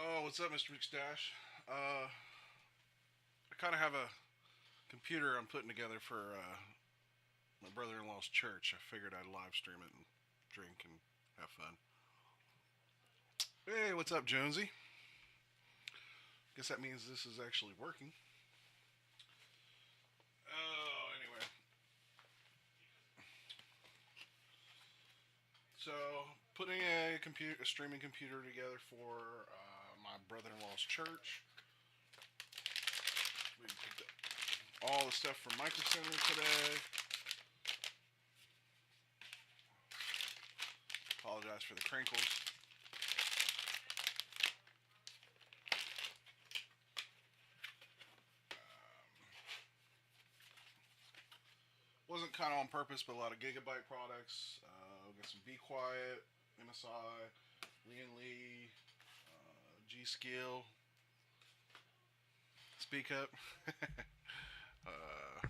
Oh, what's up, Mr. McStash? I kind of have a computer I'm putting together for my brother-in-law's church. I figured I'd live stream it and drink and have fun. Hey, what's up, Jonesy? Guess that means this is actually working. Oh, anyway. So, putting a streaming computer together for my brother-in-law's church. We picked up all the stuff from Micro Center today. Apologize for the crinkles. Wasn't kind of on purpose, but a lot of Gigabyte products. We got some Be Quiet, MSI, Lee and Lee, G Skill. Speak up. uh,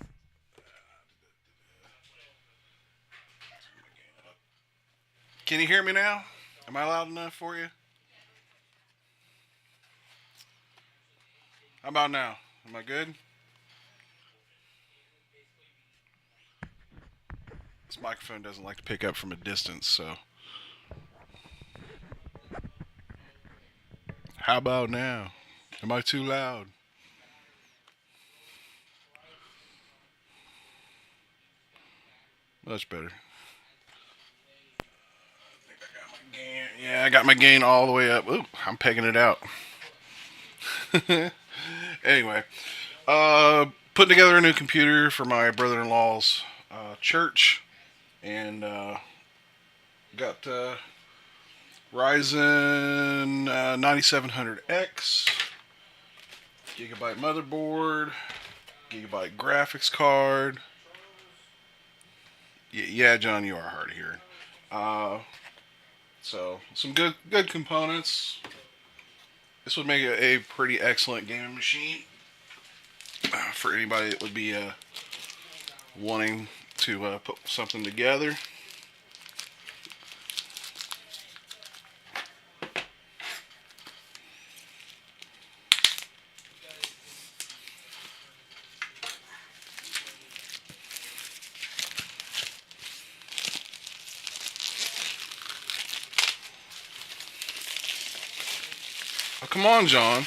can you hear me now? Am I loud enough for you? How about now? Am I good? This microphone doesn't like to pick up from a distance, so. How about now? Am I too loud? Much better. Yeah, I got my gain all the way up. Ooh, I'm pegging it out. Anyway, putting together a new computer for my brother-in-law's church, and got Ryzen 9700X, Gigabyte motherboard, Gigabyte graphics card. Yeah, John, you are hard of hearing. Uh, so some good components. This would make a pretty excellent gaming machine for anybody that would be wanting to put something together. Oh, come on, John.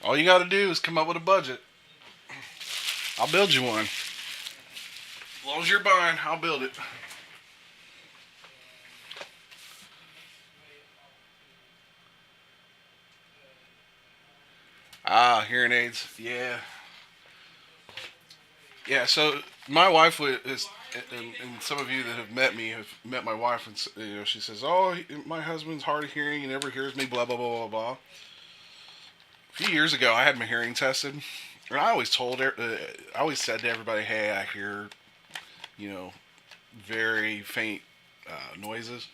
All you got to do is come up with a budget. I'll build you one. As long as you're buying, I'll build it. Ah, hearing aids. Yeah. Yeah, so my wife is, and some of you that have met me have met my wife, and she says, "Oh, my husband's hard of hearing. He never hears me." Blah blah blah blah blah. A few years ago, I had my hearing tested, and I always said to everybody, "Hey, I hear, you know, very faint noises."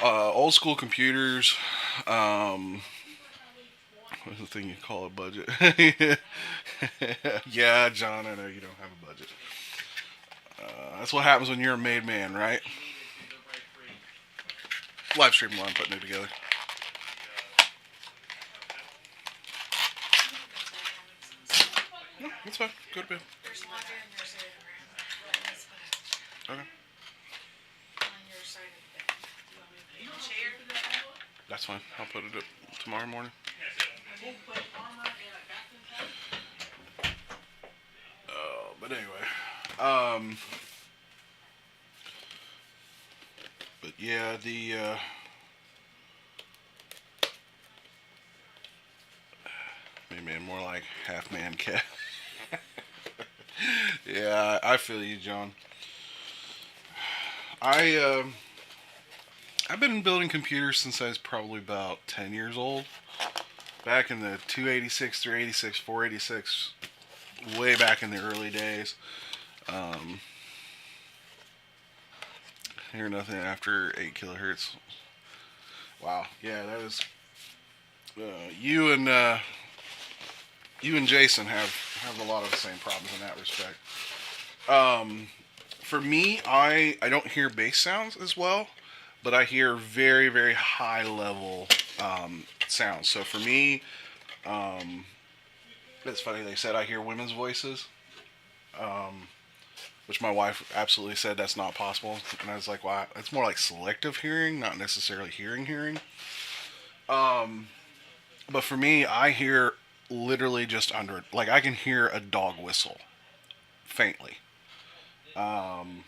Old school computers. Um, what's the thing you call a budget? Yeah, John, I know you don't have a budget. That's what happens when you're a made man, right? Live stream while I'm putting it together. No, that's fine. Go to bed. Okay, that's fine. I'll put it up tomorrow morning. But anyway, um, but yeah, the man, more like half man cat. Yeah, I feel you, John. I I've been building computers since I was probably about 10 years old. Back in the 286, 386, 486, way back in the early days. Um, hear nothing after 8 kilohertz. Wow, yeah, that is. Uh, you and uh, you and Jason have a lot of the same problems in that respect. Um, For me, I don't hear bass sounds as well, but I hear very very high level sounds. So for me, um, it's funny they said I hear women's voices, um, which my wife absolutely said that's not possible, and I was like, "Why?" It's more like selective hearing, not necessarily hearing. Um, but for me, I hear literally just under like I can hear a dog whistle faintly. Um,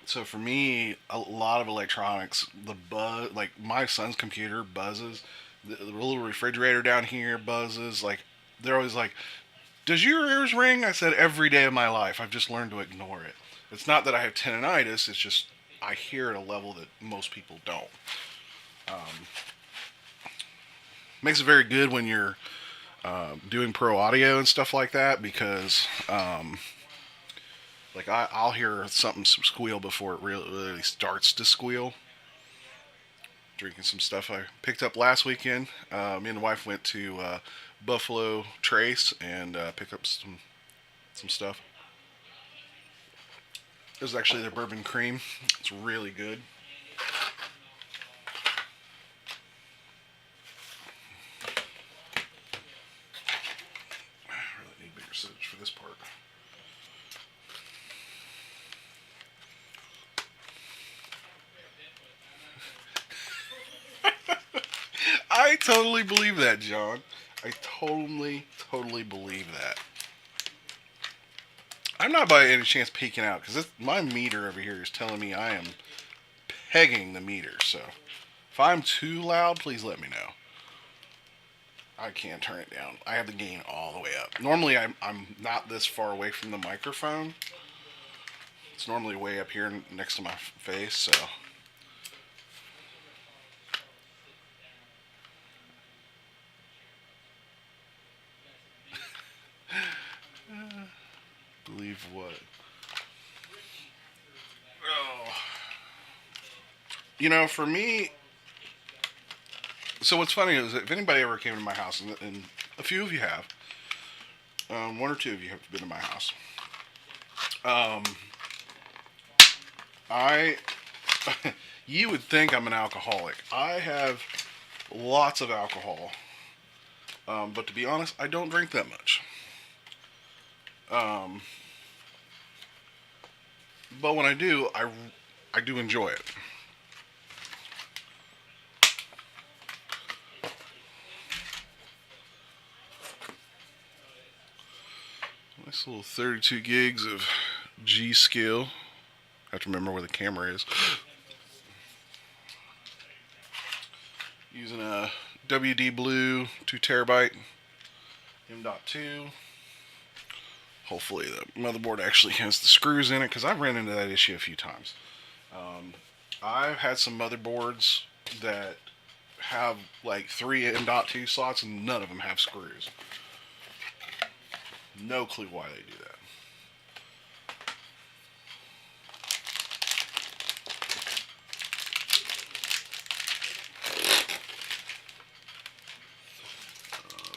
so for me, a lot of electronics, the buzz, like my son's computer buzzes, the little refrigerator down here buzzes. Like they're always like, "Does your ears ring?" I said, "Every day of my life. I've just learned to ignore it. It's not that I have tinnitus. It's just I hear at a level that most people don't." Um, Makes it very good when you're doing pro audio and stuff like that because like I'll hear something squeal before it really starts to squeal. Drinking some stuff I picked up last weekend. Me and the wife went to Buffalo Trace and picked up some stuff. It was actually their bourbon cream. It's really good. I really need bigger scissors for this part. I totally believe that, John. I totally believe that. I'm not by any chance peeking out because my meter over here is telling me I am pegging the meter. So if I'm too loud, please let me know. I can't turn it down. I have the gain all the way up. Normally, I'm not this far away from the microphone. It's normally way up here next to my face. So believe what? Oh, for me. So what's funny is if anybody ever came to my house, and a few of you have, one or two of you have been to my house. Um, I, you would think I'm an alcoholic. I have lots of alcohol, but to be honest, I don't drink that much. Um, but when I do, I do enjoy it. Nice little 32 gigs of G Skill. I have to remember where the camera is. Using a WD Blue 2 terabyte M.2. Hopefully the motherboard actually has the screws in it because I've ran into that issue a few times. Um, I've had some motherboards that have like three M.2 slots and none of them have screws. No clue why they do that.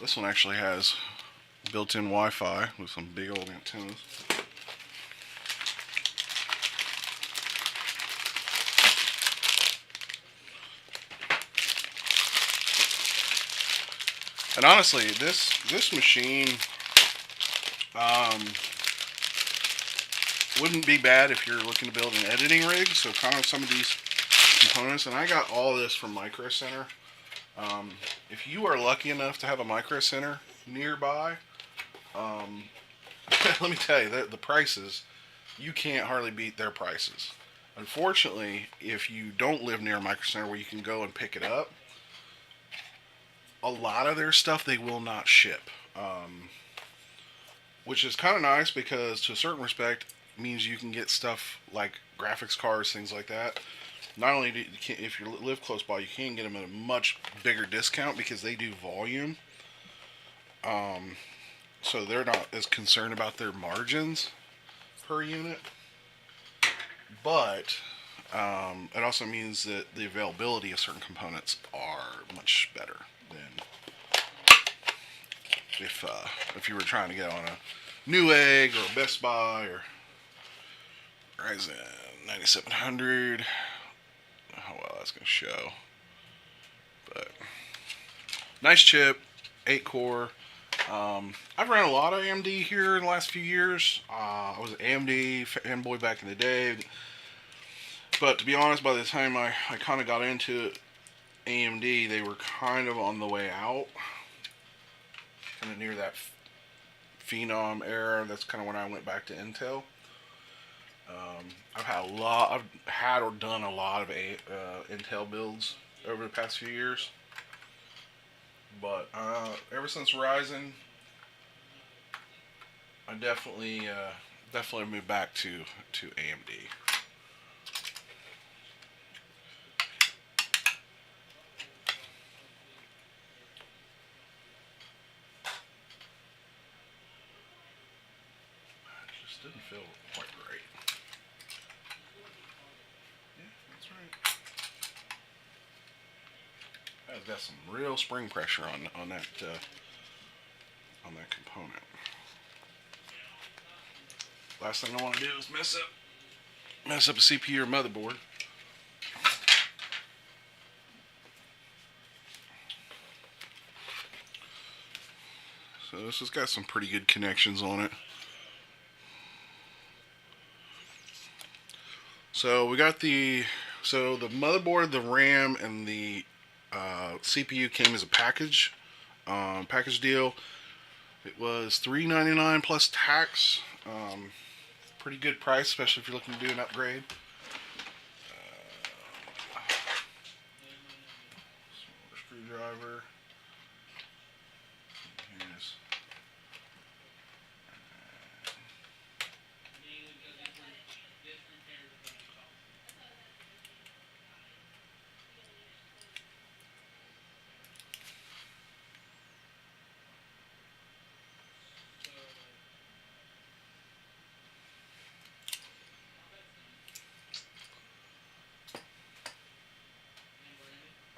This one actually has built-in Wi-Fi with some big old antennas. And honestly, this machine um, wouldn't be bad if you're looking to build an editing rig. So kind of some of these components, and I got all this from Micro Center. If you are lucky enough to have a Micro Center nearby, um, let me tell you, the prices, you can't hardly beat their prices. Unfortunately, if you don't live near a Micro Center where you can go and pick it up, a lot of their stuff they will not ship. Which is kind of nice because, to a certain respect, means you can get stuff like graphics cards, things like that. Not only if you live close by, you can get them at a much bigger discount because they do volume. Um, so they're not as concerned about their margins per unit. But it also means that the availability of certain components are much better than if you were trying to get on a Newegg or a Best Buy or Ryzen 9700. How well that's going to show. But nice chip, 8 core. I've ran a lot of AMD here in the last few years. I was an AMD fanboy back in the day. But to be honest, by the time I kind of got into AMD, they were kind of on the way out. Kind of near that Phenom era. That's kind of when I went back to Intel. I've had or done a lot of Intel builds over the past few years. But ever since Ryzen, I definitely moved back to AMD. It just didn't feel quite right. Yeah, that's right. I've got some real spring pressure on that component. Last thing I want to do is mess up a CPU or motherboard. So this has got some pretty good connections on it. So we got the motherboard, the RAM, and the CPU came as a package deal. It was $399 plus tax. Pretty good price, especially if you're looking to do an upgrade. Screwdriver. Here's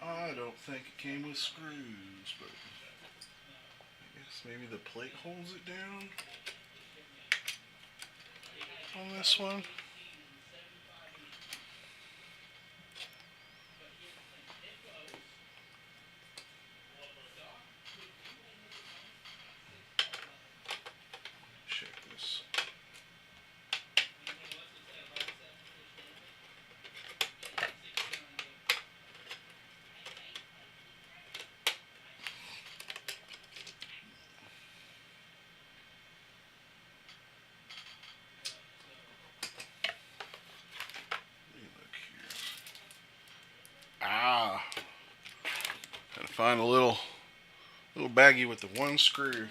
I don't think it came with screws, but I guess maybe the plate holds it down on this one. Check this. Gotta find a little baggie with the one screw.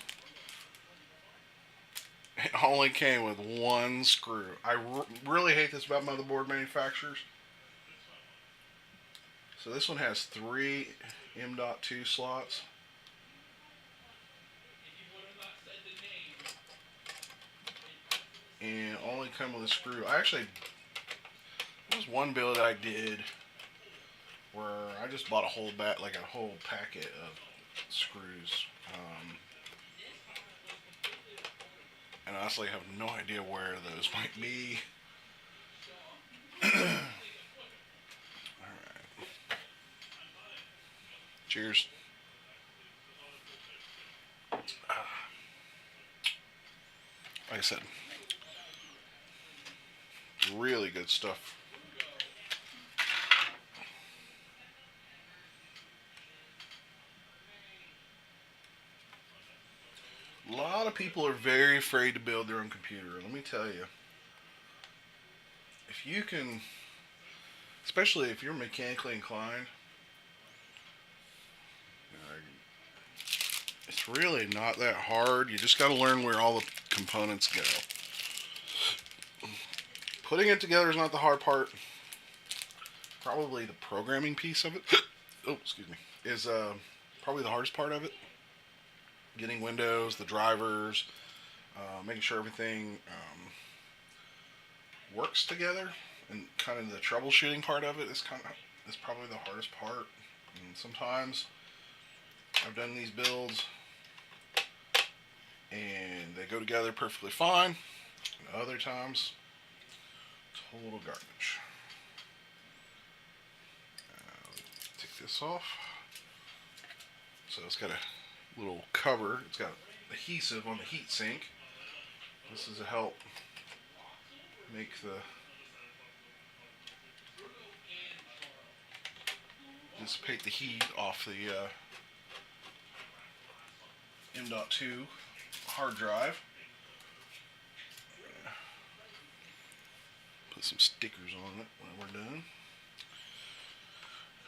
It only came with one screw. I really hate this about motherboard manufacturers. So this one has 3 M.2 slots. And only come with a screw. There was one build I did where I just bought a whole packet of screws. And honestly, I have no idea where those might be. Alright. Cheers. Like I said, really good stuff. A lot of people are very afraid to build their own computer. Let me tell you, if you can, especially if you're mechanically inclined, it's really not that hard. You just got to learn where all the components go. Putting it together is not the hard part. Probably the programming piece of it. Oh, excuse me. Is probably the hardest part of it. Getting Windows, the drivers, making sure everything works together, and kind of the troubleshooting part of it is probably the hardest part. And sometimes I've done these builds and they go together perfectly fine, and other times Total garbage. Take this off. So it's got a little cover. It's got adhesive on the heat sink. This is to help make the dissipate the heat off the M.2 hard drive. Put some stickers on it when we're done.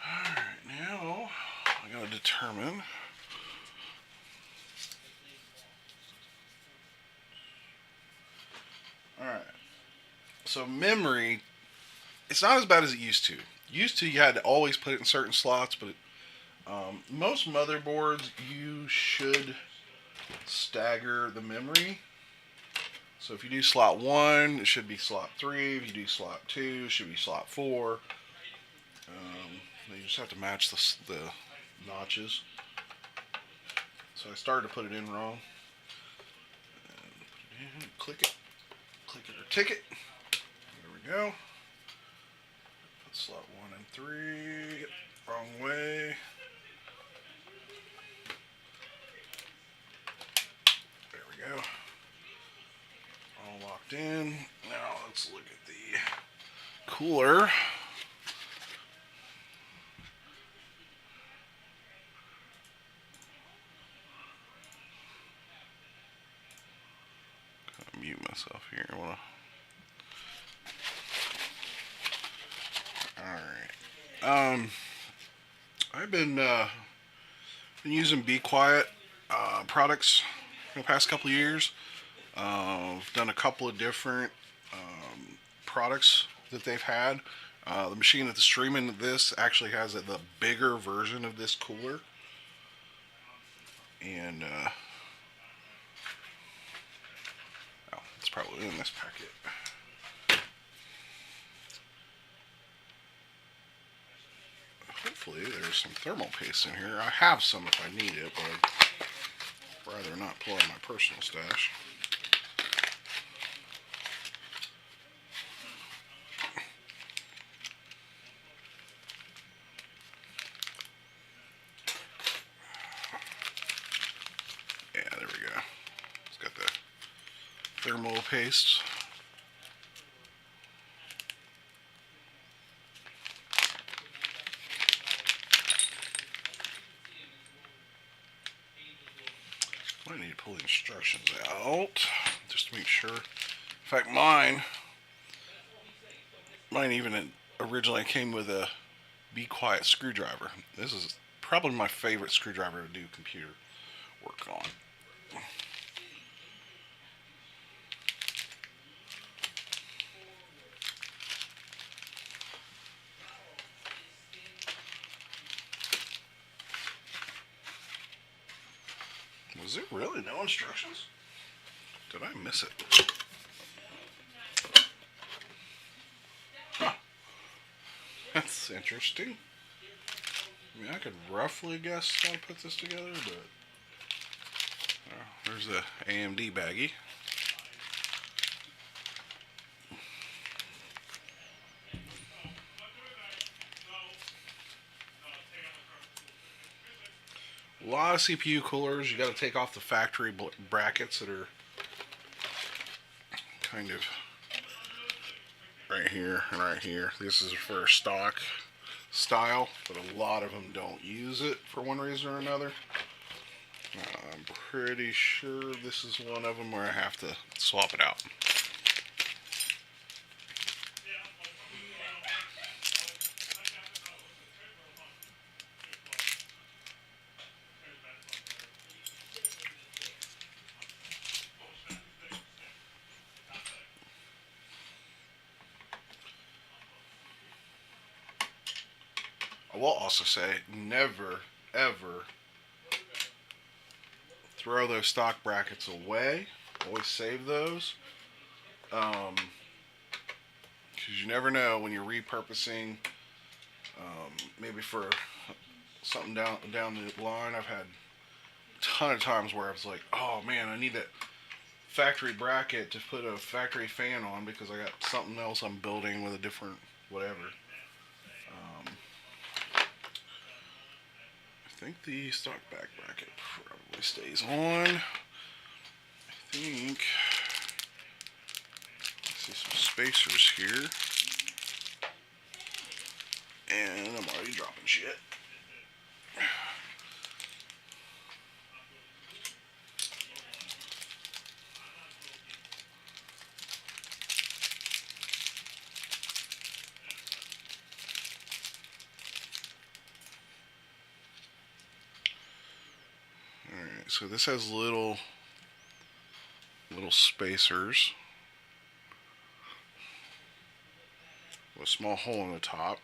Alright, now I gotta determine alright. So memory, it's not as bad as it used to. Used to you had to always put it in certain slots, but most motherboards you should stagger the memory. So if you do slot 1, it should be slot 3. If you do slot 2, it should be slot 4. You just have to match the notches. So I started to put it in wrong. And put it in, click it or tick it. There we go. Put slot 1 and 3. Wrong way. There we go. All locked in. Now let's look at the cooler. Mute myself here. Alright. I've been using Be Quiet products for the past couple of years. I've done a couple of different products that they've had. The machine that's streaming this actually has the bigger version of this cooler. And it's probably in this packet. Hopefully there's some thermal paste in here. I have some if I need it, but I'd rather not pull out my personal stash. Yeah, there we go. It's got the thermal paste. I need to pull the instructions out just to make sure. In fact, mine even originally came with a Be Quiet screwdriver. This is probably my favorite screwdriver to do computer work on. Was there really no instructions? Did I miss it? Huh. That's interesting. I mean, I could roughly guess how to put this together, but there's the AMD baggie. A lot of CPU coolers, you got to take off the factory brackets that are kind of right here and right here. This is for stock style, but a lot of them don't use it for one reason or another. I'm pretty sure this is one of them where I have to swap it out. I will also say, never, ever throw those stock brackets away. Always save those. Because you never know when you're repurposing, maybe for something down the line. I've had a ton of times where I was like, oh man, I need that factory bracket to put a factory fan on because I got something else I'm building with a different whatever. Um, I think the stock back bracket probably stays on. I think. I see some spacers here. And I'm already dropping shit. Alright, so this has little spacers with a small hole in the top.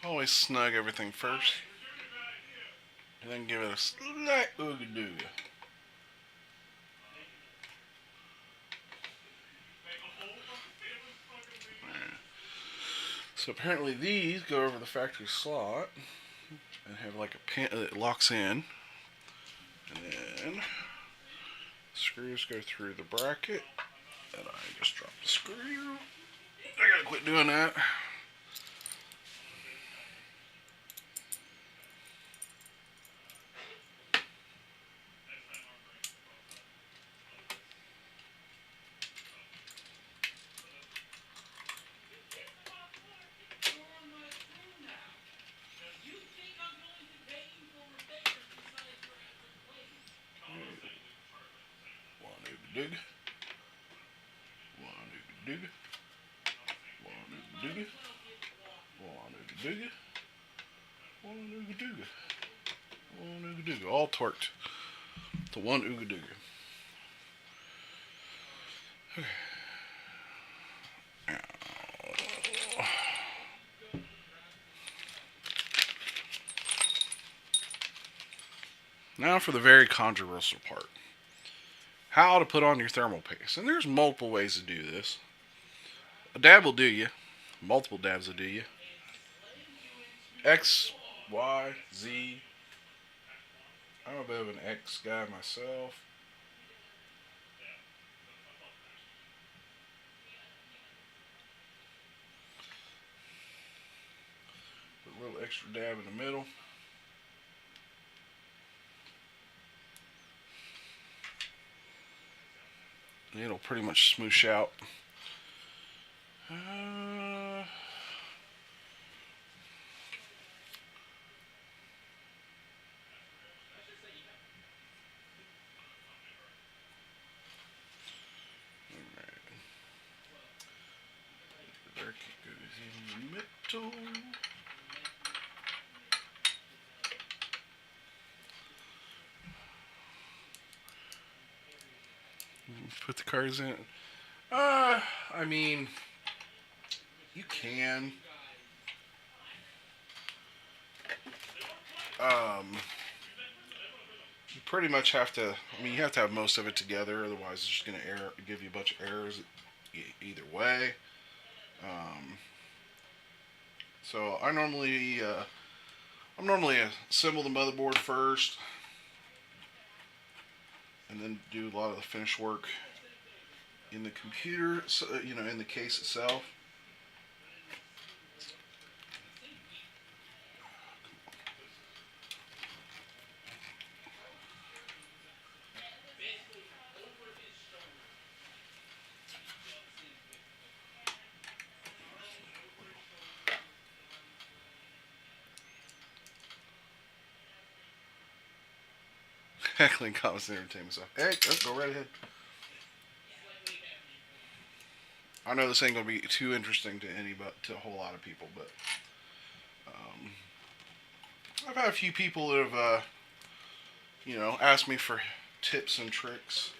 Always snug everything first, and then give it a slight ooga-dooga. So apparently these go over the factory slot and have like a pin that locks in, and then screws go through the bracket. And I just dropped the screw. I gotta quit doing that. Dig. One dig. One dig. One dig. One dig. One dig. All torqued to one ooga dooga. Now for the very controversial part. How to put on your thermal paste. And there's multiple ways to do this. A dab will do you. Multiple dabs will do you. X, Y, Z. I'm a bit of an X guy myself. Put a little extra dab in the middle. And it'll pretty much smoosh out. Put the cards in. I mean, you can. You pretty much have to. I mean, you have to have most of it together. Otherwise, it's just going to give you a bunch of errors either way. So I normally assemble the motherboard first, and then do a lot of the finish work in the computer. So, in the case itself. Heckling comments and entertain myself. Hey, go right ahead. I know this ain't gonna be too interesting to anybody, to a whole lot of people, but um, I've had a few people that have, asked me for tips and tricks.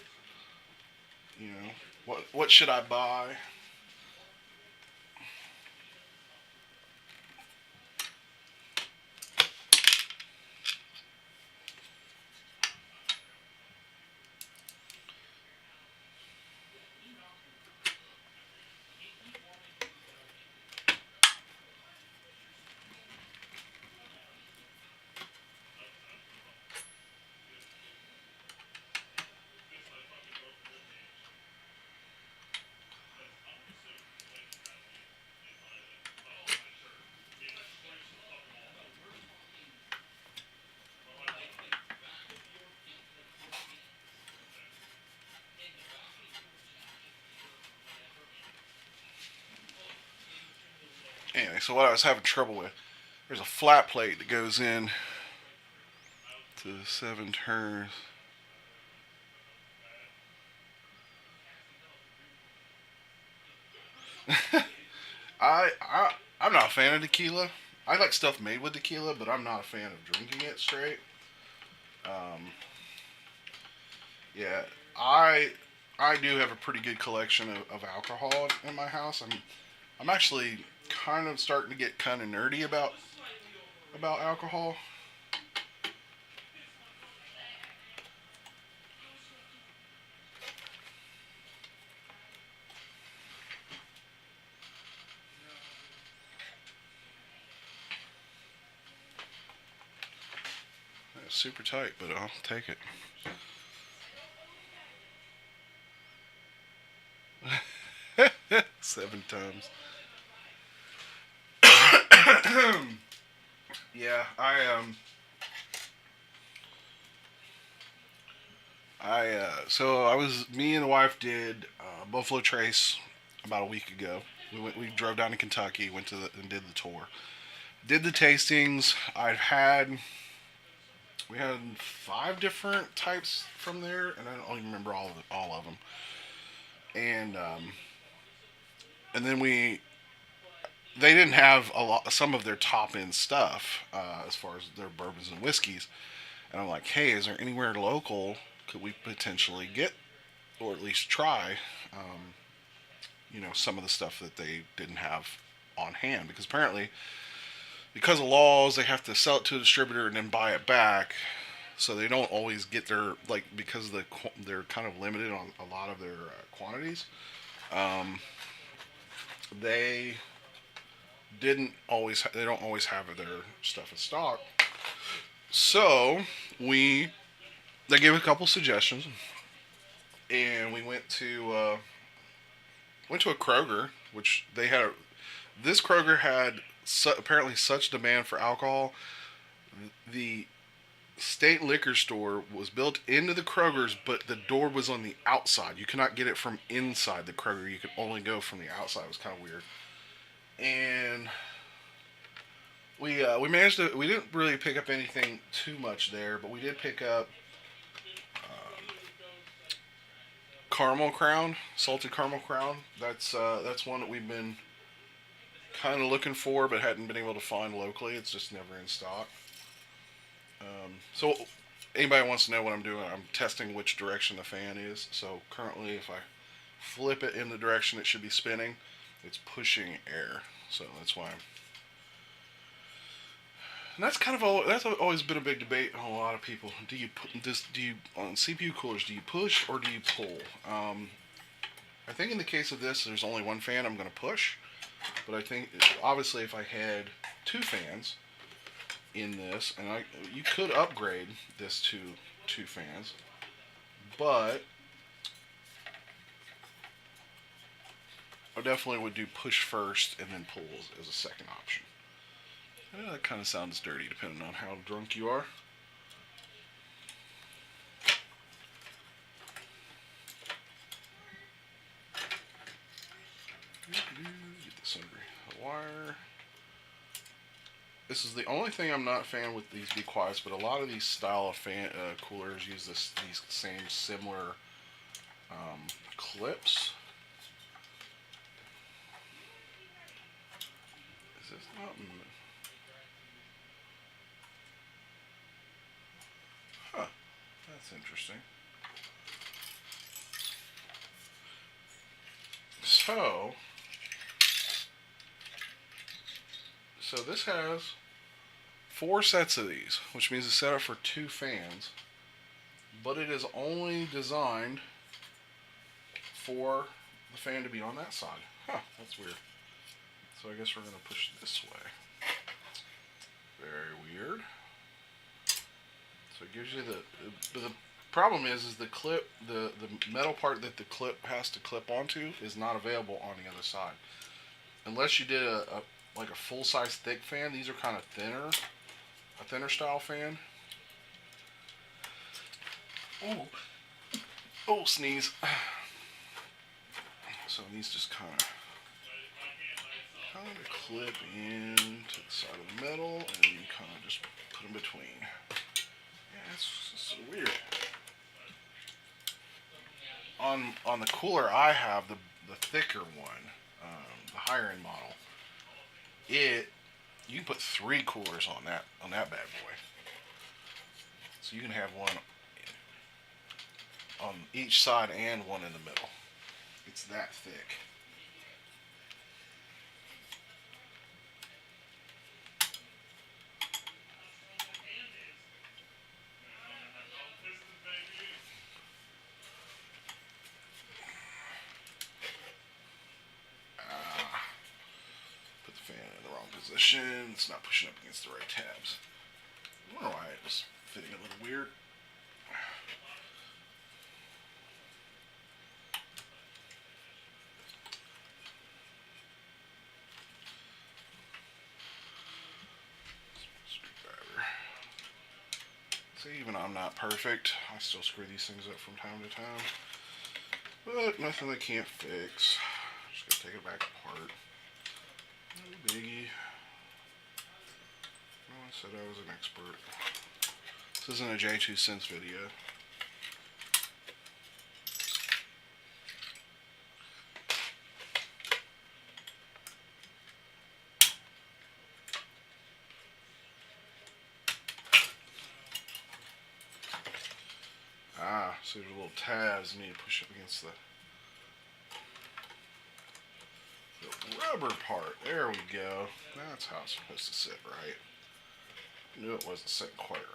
You know, what should I buy? Anyway, so what I was having trouble with, there's a flat plate that goes in to the 7 turns. I'm not a fan of tequila. I like stuff made with tequila, but I'm not a fan of drinking it straight. Um, yeah, I I do have a pretty good collection of alcohol in my house. I'm actually kind of starting to get kind of nerdy about alcohol. It's super tight, but I'll take it. 7 times. Yeah, so I was me and the wife did Buffalo Trace about a week ago. We drove down to Kentucky, went and did the tour, did the tastings. We had 5 different types from there, and I don't even remember all of them. And and then they didn't have a lot some of their top end stuff as far as their bourbons and whiskeys. And I'm like, hey, is there anywhere local could we potentially get or at least try, um, some of the stuff that they didn't have on hand? Because apparently, because of laws, they have to sell it to a distributor and then buy it back. So they don't always get their because they're kind of limited on a lot of their quantities. Um, they they don't always have their stuff in stock. So we they gave a couple suggestions, and we went to a Kroger, which they had. This Kroger had apparently such demand for alcohol. The state liquor store was built into the Kroger's, but the door was on the outside. You cannot get it from inside the Kroger. You could only go from the outside. It was kind of weird. And we managed to. We didn't really pick up anything too much there, but we did pick up caramel crown, salted caramel crown. That's one that we've been kind of looking for, but hadn't been able to find locally. It's just never in stock. So anybody wants to know what I'm doing, I'm testing which direction the fan is. So currently, if I flip it in the direction it should be spinning, it's pushing air. So that's why. And that's always been a big debate on a lot of people. Do you on CPU coolers? Do you push or do you pull? I think in the case of this, there's only one fan I'm going to push. But I think obviously if I had 2 fans in this, and you could upgrade this to 2 fans, but I definitely would do push first and then pull as a second option. That kind of sounds dirty depending on how drunk you are. Get this under the wire. This is the only thing I'm not a fan with these Be Quiets, but a lot of these style of coolers use these same similar clips. Is this not? Huh. That's interesting. So this has 4 sets of these, which means it's set up for 2 fans, but it is only designed for the fan to be on that side. Huh, that's weird. So I guess we're going to push this way. Very weird. So it gives you the problem is the clip, the metal part that the clip has to clip onto is not available on the other side. Unless you did like a full-size thick fan. These are kind of thinner, a thinner style fan. Oh, sneeze. So these just kind of clip in to the side of the metal, and you kind of just put them between. Yeah, it's so weird. On the cooler I have, the thicker one, the higher end model, you can put 3 coolers on that bad boy. So you can have one on each side and one in the middle. It's that thick. Put the fan in the wrong position. It's not pushing up against the right tabs. I wonder why it was fitting a little weird. Screwdriver. See, even I'm not perfect. I still screw these things up from time to time. But nothing I can't fix. Just gotta take it back apart. No biggie. No one said I was an expert. This isn't a J2 Cents video. So there's little tabs you need to push up against the rubber part. There we go. That's how it's supposed to sit right. Knew it wasn't sitting quite right.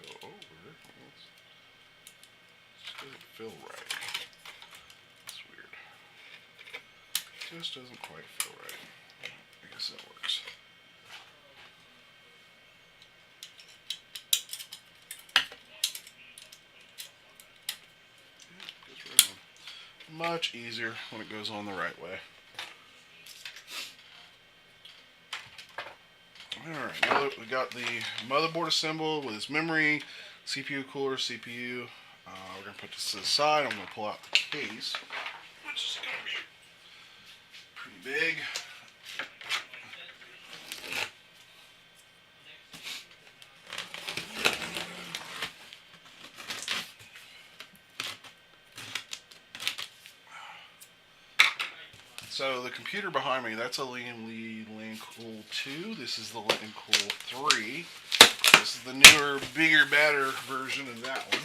Go over. Just doesn't feel right. That's weird. Just doesn't quite feel right. I guess that works. Much easier when it goes on the right way. Alright, now that we got the motherboard assembled with its memory, CPU cooler, CPU, we're going to put this to the side. I'm going to pull out the case, which is going to be pretty big. So the computer behind me, that's a Lian Li LanCool 2. This is the LanCool 3. This is the newer, bigger, badder version of that one.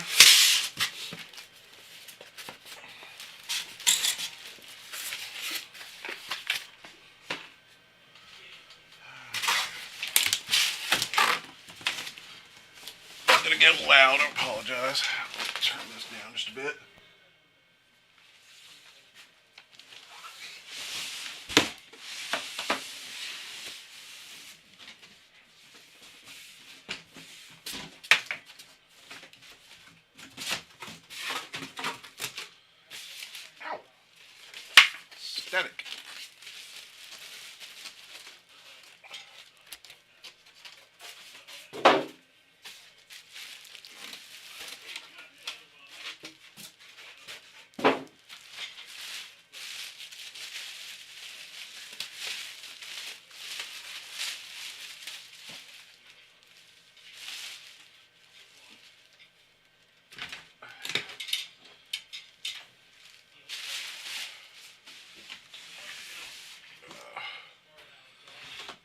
I'm gonna get loud. I apologize. Turn this down just a bit. Ow. Static.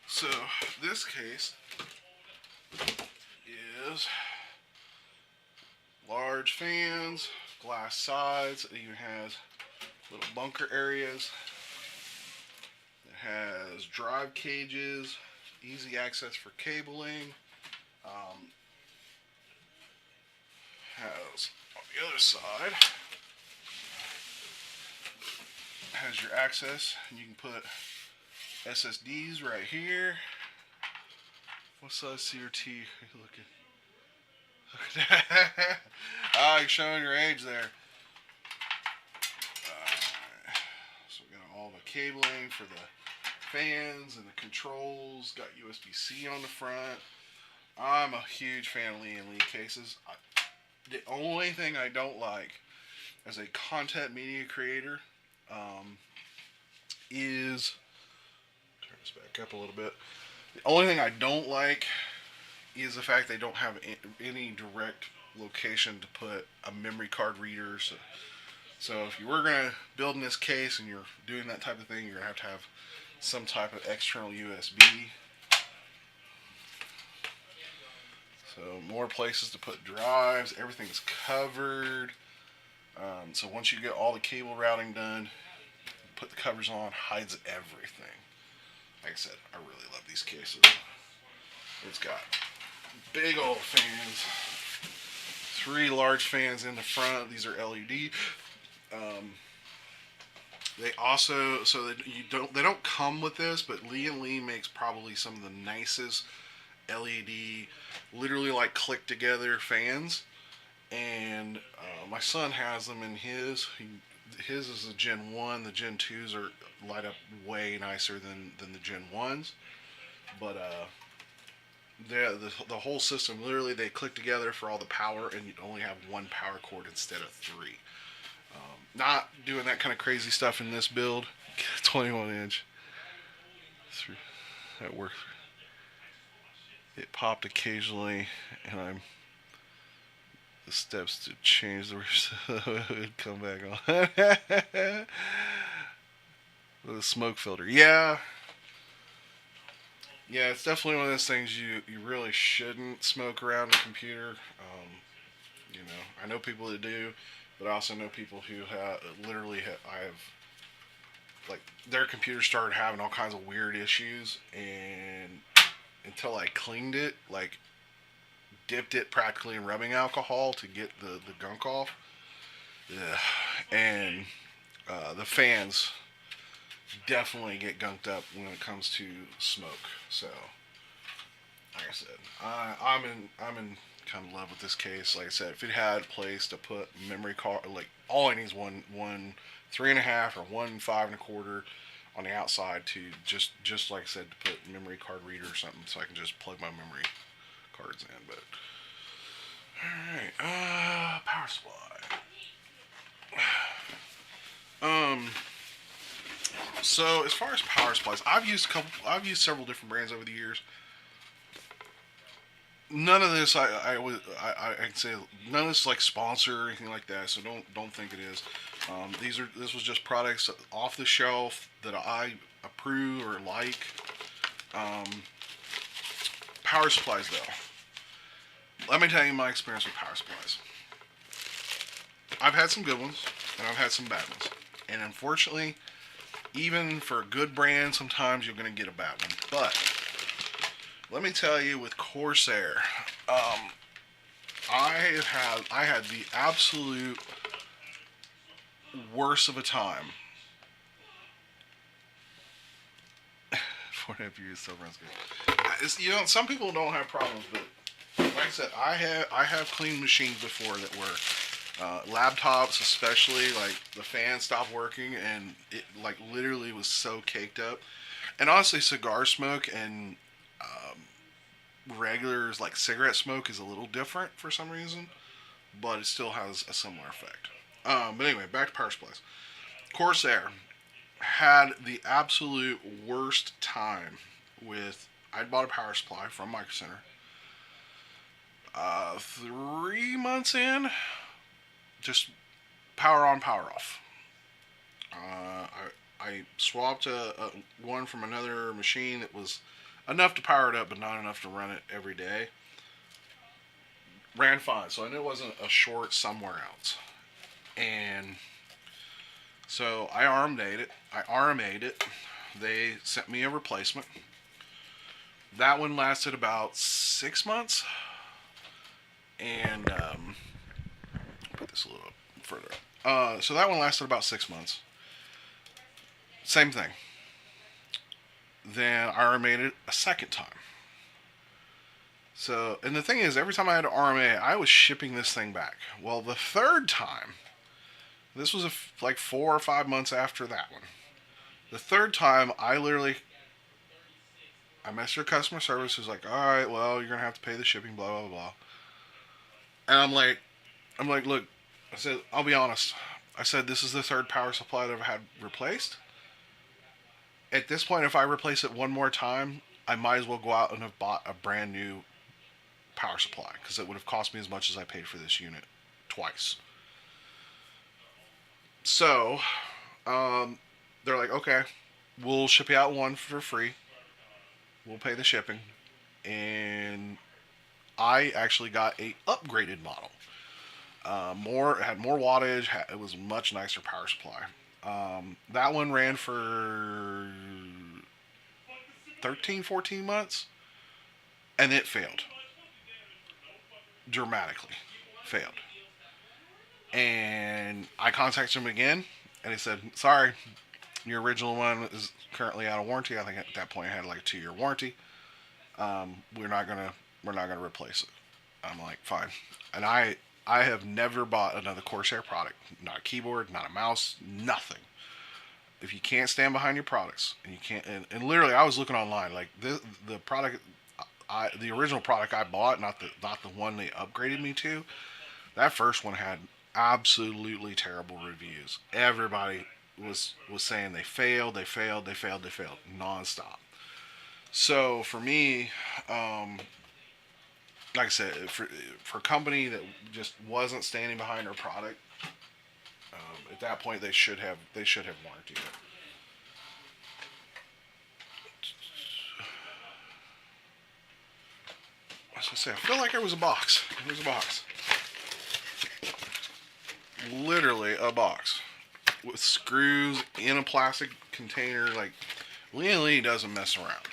So this case is large fans, glass sides. It even has little bunker areas. It has drive cages, easy access for cabling. Has on the other side has your access, and you can put SSDs right here. What size CRT are you looking? Look at that. Ah, you're showing your age there. So we got all the cabling for the fans and the controls. Got USB-C on the front. I'm a huge fan of Lee & Lee cases. The only thing I don't like as a content media creator is, turn this back up a little bit. The only thing I don't like is the fact they don't have any direct location to put a memory card reader. So if you were going to build in this case and you're doing that type of thing, you're going to have some type of external USB. So more places to put drives. Everything's covered. So once you get all the cable routing done, put the covers on, hides everything. Like I said, I really love these cases. It's got big old fans. 3 large fans in the front. These are LED. They also, so that they don't come with this, but Lee & Lee makes probably some of the nicest LED, literally like click together fans. And my son has them in his. His is a Gen 1. The Gen 2s are light up way nicer than the Gen 1s. But the whole system, literally they click together for all the power, and you only have 1 power cord instead of 3. Not doing that kind of crazy stuff in this build. 21 inch. That works. It popped occasionally, and the steps to change the it would come back on. The smoke filter. Yeah, it's definitely one of those things you really shouldn't smoke around a computer. I know people that do, but I also know people who I have, like, their computer started having all kinds of weird issues, and until I cleaned it, like, dipped it practically in rubbing alcohol to get the gunk off. Yeah. And the fans definitely get gunked up when it comes to smoke. So, like I said, I'm in kind of love with this case. Like I said, if it had a place to put memory card, like, all I need is one 3.5 or one 5 1/4 on the outside to just like I said, to put memory card reader or something, so I can just plug my memory cards in. But alright, power supply. So as far as power supplies, I've used several different brands over the years. None of this I can say none of this is like sponsor or anything like that. So don't think it is. This was just products off the shelf that I approve or like. Power supplies, though. Let me tell you my experience with power supplies. I've had some good ones, and I've had some bad ones. And unfortunately, even for a good brand, sometimes you're going to get a bad one. But let me tell you, with Corsair, I had the absolute worst of a time. 4.5 years still runs good. Some people don't have problems, but like I said, I have cleaned machines before that were laptops, especially like the fan stopped working and it like literally was so caked up. And honestly, cigar smoke and regular like cigarette smoke is a little different for some reason, but it still has a similar effect. But anyway, back to power supplies. Corsair had the absolute worst time with. I bought a power supply from Micro Center. 3 months in, just power on, power off. I swapped a one from another machine that was enough to power it up, but not enough to run it every day. Ran fine, so I knew it wasn't a short somewhere else. And so I RMA'd it. They sent me a replacement. That one lasted about 6 months, and put this a little further. So that one lasted about 6 months. Same thing. Then I RMA'd it a second time. So, and the thing is, every time I had an RMA, I was shipping this thing back. Well, the third time, this was like 4 or 5 months after that one. The third time, I messaged customer service, who's like, all right, well, you're gonna have to pay the shipping, blah blah blah. And I'm like, look, I said, I'll be honest. I said this is the third power supply that I've had replaced. At this point, if I replace it one more time, I might as well go out and have bought a brand new power supply because it would have cost me as much as I paid for this unit twice. So, they're like, okay, we'll ship you out one for free. We'll pay the shipping, and I actually got a upgraded model. Had more wattage. It was a much nicer power supply. That one ran for 13, 14 months, and it failed dramatically. Failed. And I contacted him again, and he said, sorry, your original one is currently out of warranty. I think at that point it had like a 2 year warranty. We're not gonna replace it. I'm like, fine. And I have never bought another Corsair product. Not a keyboard, not a mouse, nothing. If you can't stand behind your products, and you can't, and literally, I was looking online, like the product, the original product I bought, not the one they upgraded me to. That first one had absolutely terrible reviews. Everybody was saying they failed, nonstop. So for me, like I said, for a company that just wasn't standing behind their product, at that point they should have warranted it. I was gonna say, I feel like there was a box. There's a box. Literally a box with screws in a plastic container. Like Lee doesn't mess around.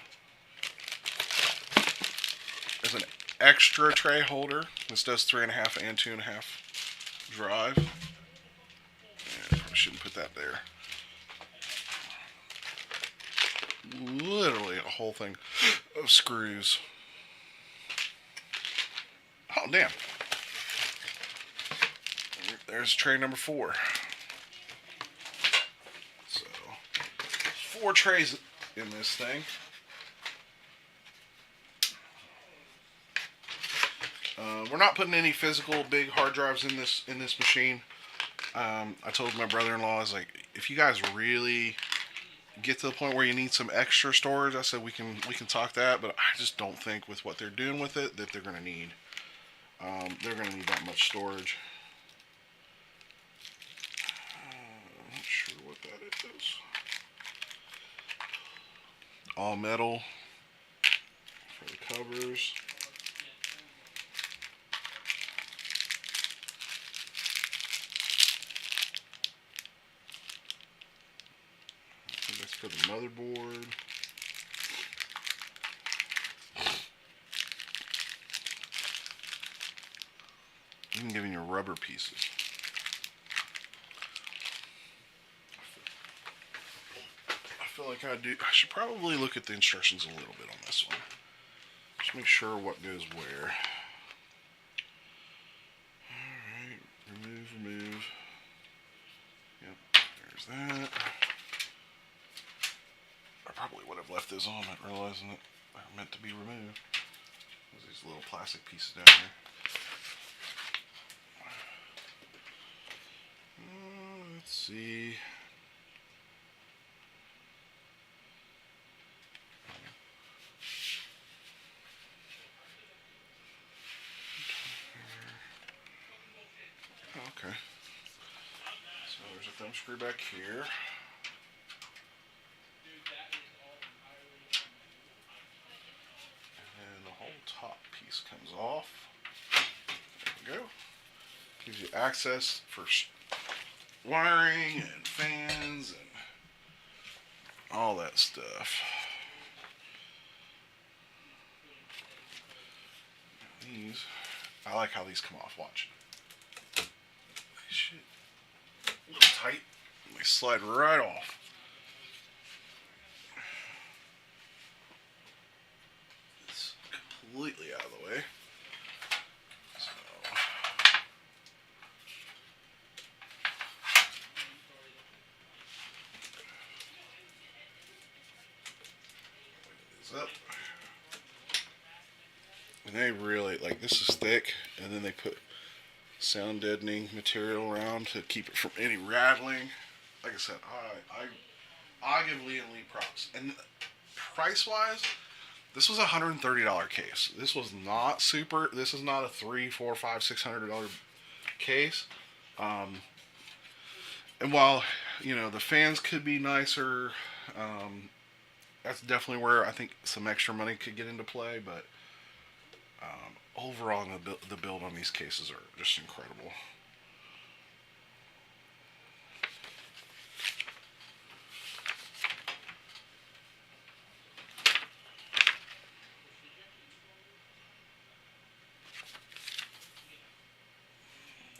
There's an extra tray holder. This does 3.5 and 2.5 drive. Yeah, I shouldn't put that there. Literally a whole thing of screws. Oh damn! There's tray number 4. So 4 trays in this thing. We're not putting any physical big hard drives in this machine. I told my brother-in-law, I was like, if you guys really get to the point where you need some extra storage, I said we can talk that, but I just don't think with what they're doing with it that they're gonna need. That much storage. I'm not sure what that is. All metal for the covers. That's for the motherboard. even giving you rubber pieces. I feel like I should probably look at the instructions a little bit on this one. Just make sure what goes where. Alright, remove. Yep, there's that. I probably would have left those on, not realizing that they're meant to be removed. There's these little plastic pieces down here. Let's see. Okay. So there's a thumb screw back here. And the whole top piece comes off. There we go. Gives you access for wiring and fans and all that stuff. These, I like how these come off. Watch. Shit. A little tight. They slide right off. It's completely out of the way. Up. And they really, like, this is thick, and then they put sound deadening material around to keep it from any rattling. Like I said, I give Lee and Lee props. And price wise, this was a $130 case. This was not super. This is not a $300, $400, $500, $600 case. And while the fans could be nicer, that's definitely where I think some extra money could get into play. But overall, the build on these cases are just incredible.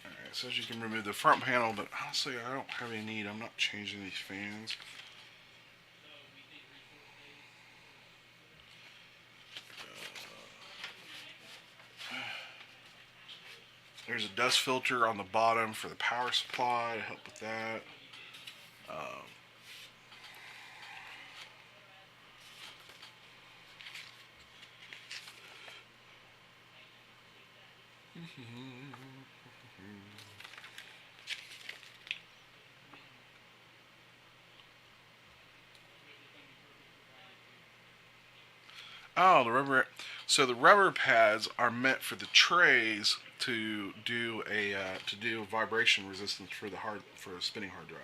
It says you can remove the front panel, but honestly, I don't have any need. I'm not changing these fans. There's a dust filter on the bottom for the power supply to help with that. Oh, the rubber. So the rubber pads are meant for the trays to do a vibration resistance for a spinning hard drive.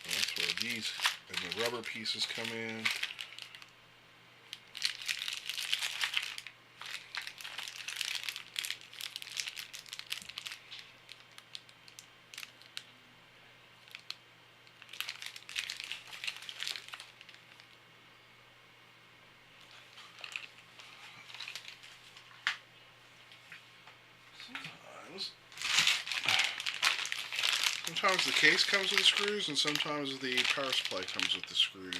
That's where these and the rubber pieces come in. Sometimes the case comes with the screws, and sometimes the power supply comes with the screws.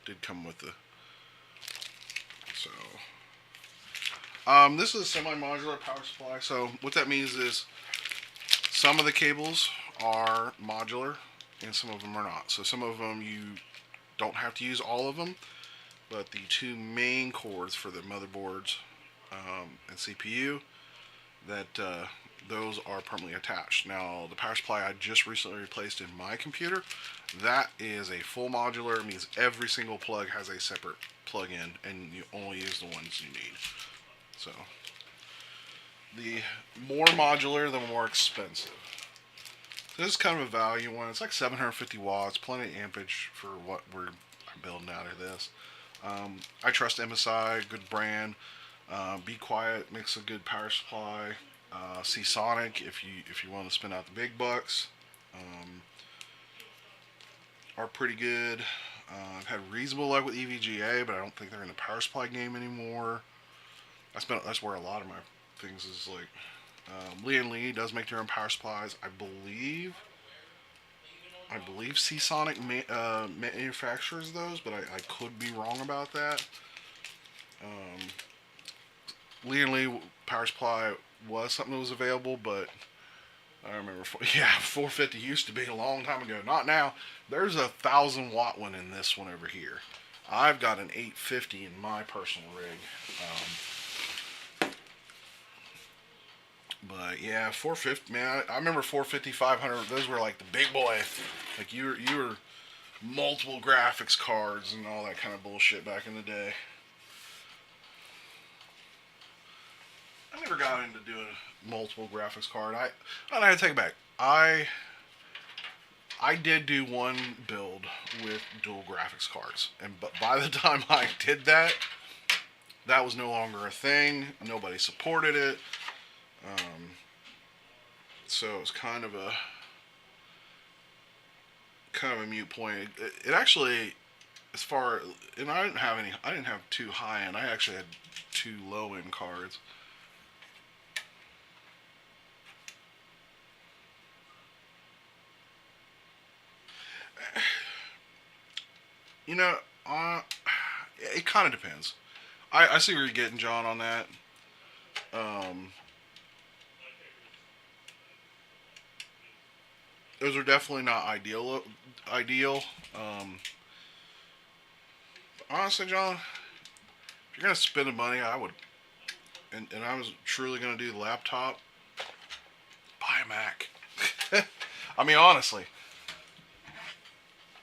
Did come with the. So, this is a semi-modular power supply. So what that means is some of the cables are modular, and some of them are not. So some of them you don't have to use all of them. But the two main cords for the motherboards and CPU, those are permanently attached. Now, the power supply I just recently replaced in my computer, that is a full modular. It means every single plug has a separate plug-in, and you only use the ones you need. So, the more modular, the more expensive. This is kind of a value one. It's like 750 watts, plenty of ampage for what we're building out of this. I trust MSI, good brand. Be Quiet makes a good power supply. Seasonic, if you want to spend out the big bucks, um, are pretty good. I've had reasonable luck with EVGA, but I don't think they're in the power supply game anymore. That's where a lot of my things is like. Lee and Lee does make their own power supplies. I believe Seasonic manufactures those, but I could be wrong about that. Um, Lee and Lee power supply was something that was available, but I remember, yeah, 450 used to be a long time ago. Not now. There's a 1,000 watt one in this one over here. I've got an 850 in my personal rig. But yeah, 450, man. I remember 450, 500. Those were like the big boy. Like you were multiple graphics cards and all that kind of bullshit back in the day. I never got into doing multiple graphics card. I had to take it back. I did do one build with dual graphics cards, but by the time I did that, that was no longer a thing. Nobody supported it. So it was kind of a mute point. It actually, as far, and I didn't have two high end. I actually had two low end cards. You know, it kind of depends. I see where you're getting, John, on that. Those are definitely not ideal. Honestly, John, if you're gonna spend the money, I would, and I was truly gonna do the laptop, buy a Mac. I mean, honestly,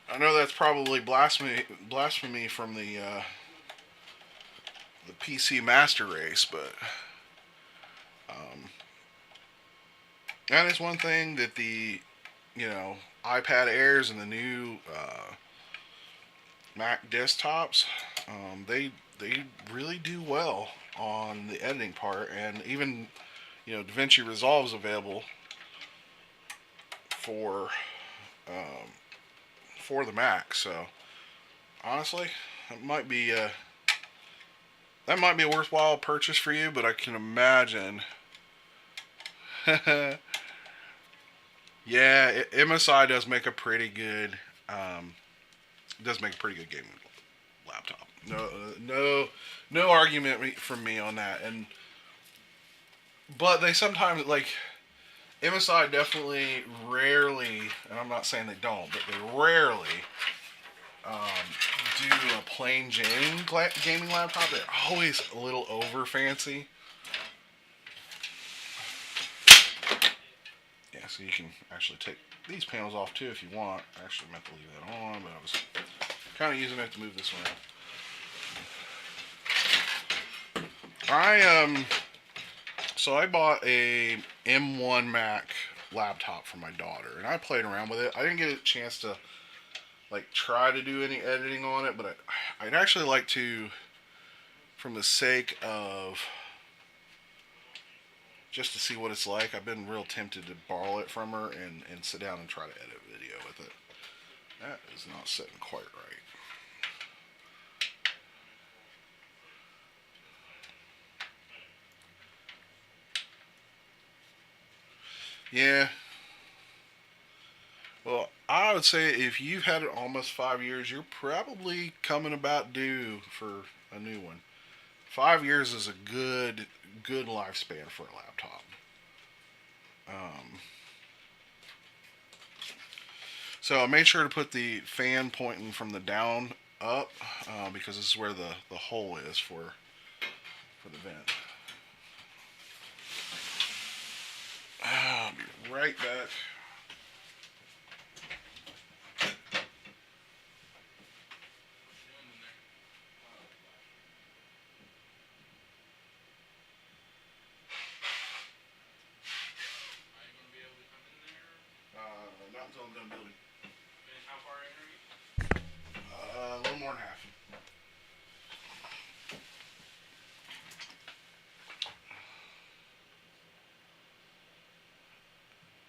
I know that's probably blasphemy from the PC master race, but that is one thing that the iPad Airs and the new Mac desktops, they really do well on the editing part, and even DaVinci Resolve is available for the Mac. So honestly, that might be a worthwhile purchase for you. But I can imagine, yeah, MSI does make a pretty good gaming laptop. No argument from me on that. But they sometimes, like, MSI definitely rarely, and I'm not saying they don't, but they rarely do a plain Jane gaming laptop. They're always a little over fancy. Yeah, so you can actually take these panels off too if you want. I actually meant to leave that on, but I was kind of using it to move this one out. So I bought a M1 Mac laptop for my daughter, and I played around with it. I didn't get a chance to try to do any editing on it, but I'd actually like to, from the sake of just to see what it's like. I've been real tempted to borrow it from her and sit down and try to edit a video with it. That is not sitting quite right. Yeah. Well, I would say if you've had it almost 5 years, you're probably coming about due for a new one. 5 years is a good lifespan for a laptop. So I made sure to put the fan pointing from the down up because this is where the hole is for the vent. I'll be right back. Not until I'm done building. And how far in are you? A little more than half.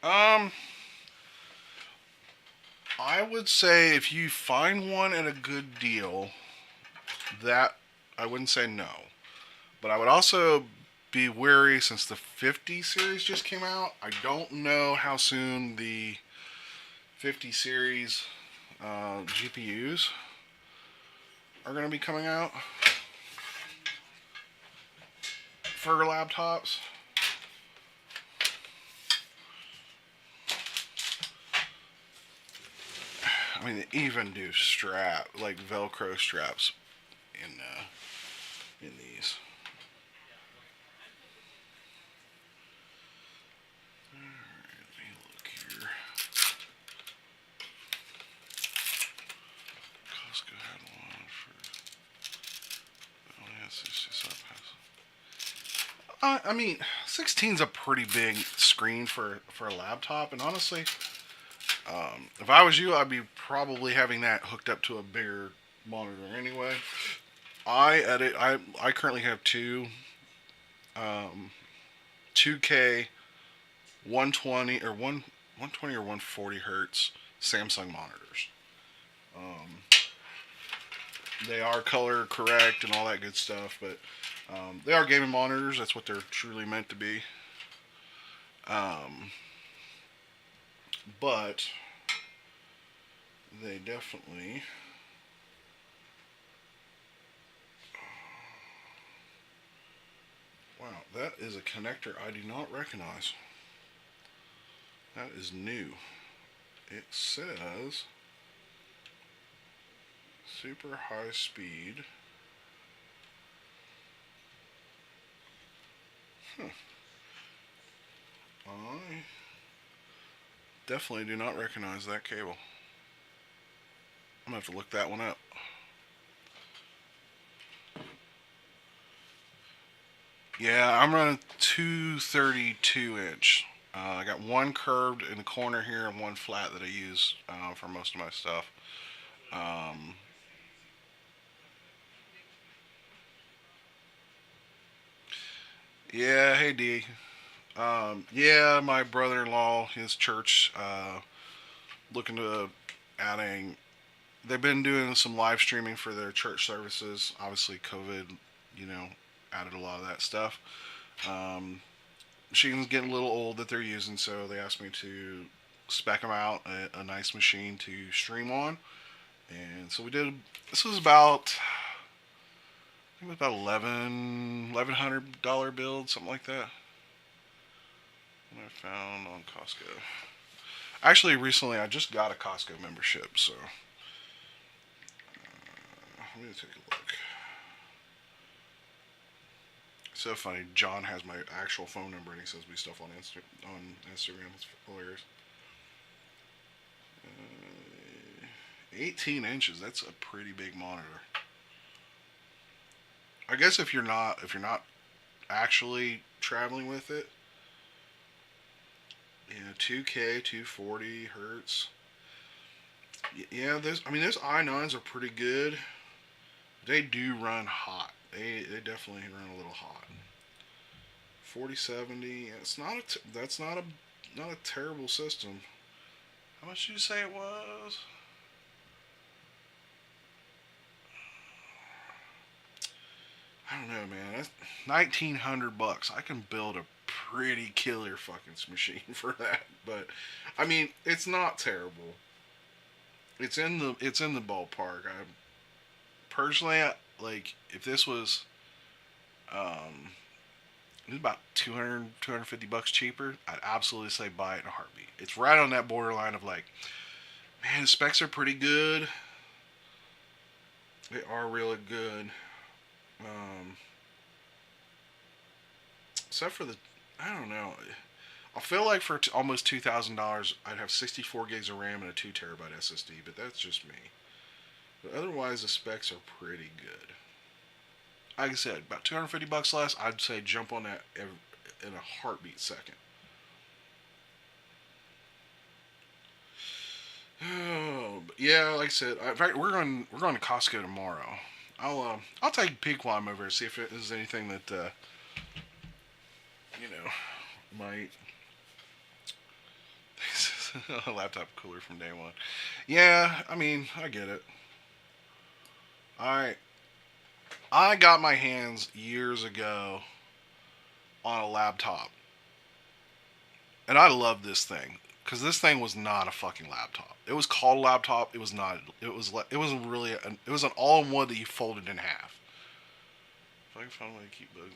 Um, I would say if you find one at a good deal, that I wouldn't say no. But I would also be wary since the 50 series just came out. I don't know how soon the 50 series GPUs are going to be coming out for laptops. I mean, they even do like Velcro straps in these. All right, let me look here. Costco had one for. Oh yes, it's just up. I mean, 16's a pretty big screen for a laptop, and honestly, if I was you, I'd be probably having that hooked up to a bigger monitor anyway. I currently have um, 2K 120 or 120 or 140 hertz Samsung monitors. Um, they are color correct and all that good stuff, but they are gaming monitors. That's what they're truly meant to be. Um, but they definitely. Wow, that is a connector I do not recognize. That is new. It says super high speed. Huh. I definitely do not recognize that cable. I'm gonna have to look that one up. Yeah, I'm running 232 inch. I got one curved in the corner here and one flat that I use for most of my stuff. Um, yeah, hey D. Yeah, my brother-in-law, his church, looking to adding. They've been doing some live streaming for their church services. Obviously, COVID, you know, added a lot of that stuff. Um, Machines getting a little old that they're using, so they asked me to spec them out a nice machine to stream on. And so we did. This was about I think it was about $1,100 build, something like that. What I found on Costco. Actually, recently I just got a Costco membership, so let me take a look. So funny. John has my actual phone number, and he sends me stuff on Instagram. It's hilarious. 18 inches. That's a pretty big monitor. I guess if you're not actually traveling with it, 2K 240 hertz. Yeah, those i9s are pretty good. They do run hot. They definitely run a little hot. 4070. It's not that's not a terrible system. How much did you say it was? I don't know, man. That's $1,900. I can build a pretty killer fucking machine for that. But I mean, it's not terrible. It's in the ballpark. I personally like if this was um it was about 200 $250 cheaper, I'd absolutely say buy it in a heartbeat. It's right on that borderline of like, man, the specs are pretty good. They are really good. Um, except for the, I don't know. I feel like for almost $2,000, I'd have 64 gigs of RAM and a 2 terabyte SSD, but that's just me. But otherwise, the specs are pretty good. Like I said, about $250 less, I'd say jump on that in a heartbeat second. Oh, yeah, like I said, in fact, we're going to Costco tomorrow. I'll take a peek while I'm over and see if there's anything that you know might A laptop cooler from day one. Yeah, I mean, I get it. I I got my hands years ago on a laptop, and I love this thing because this thing was not a fucking laptop. It was called a laptop. It was not. It wasn't really. It was an all-in-one that you folded in half. If I can find a way to keep bugs.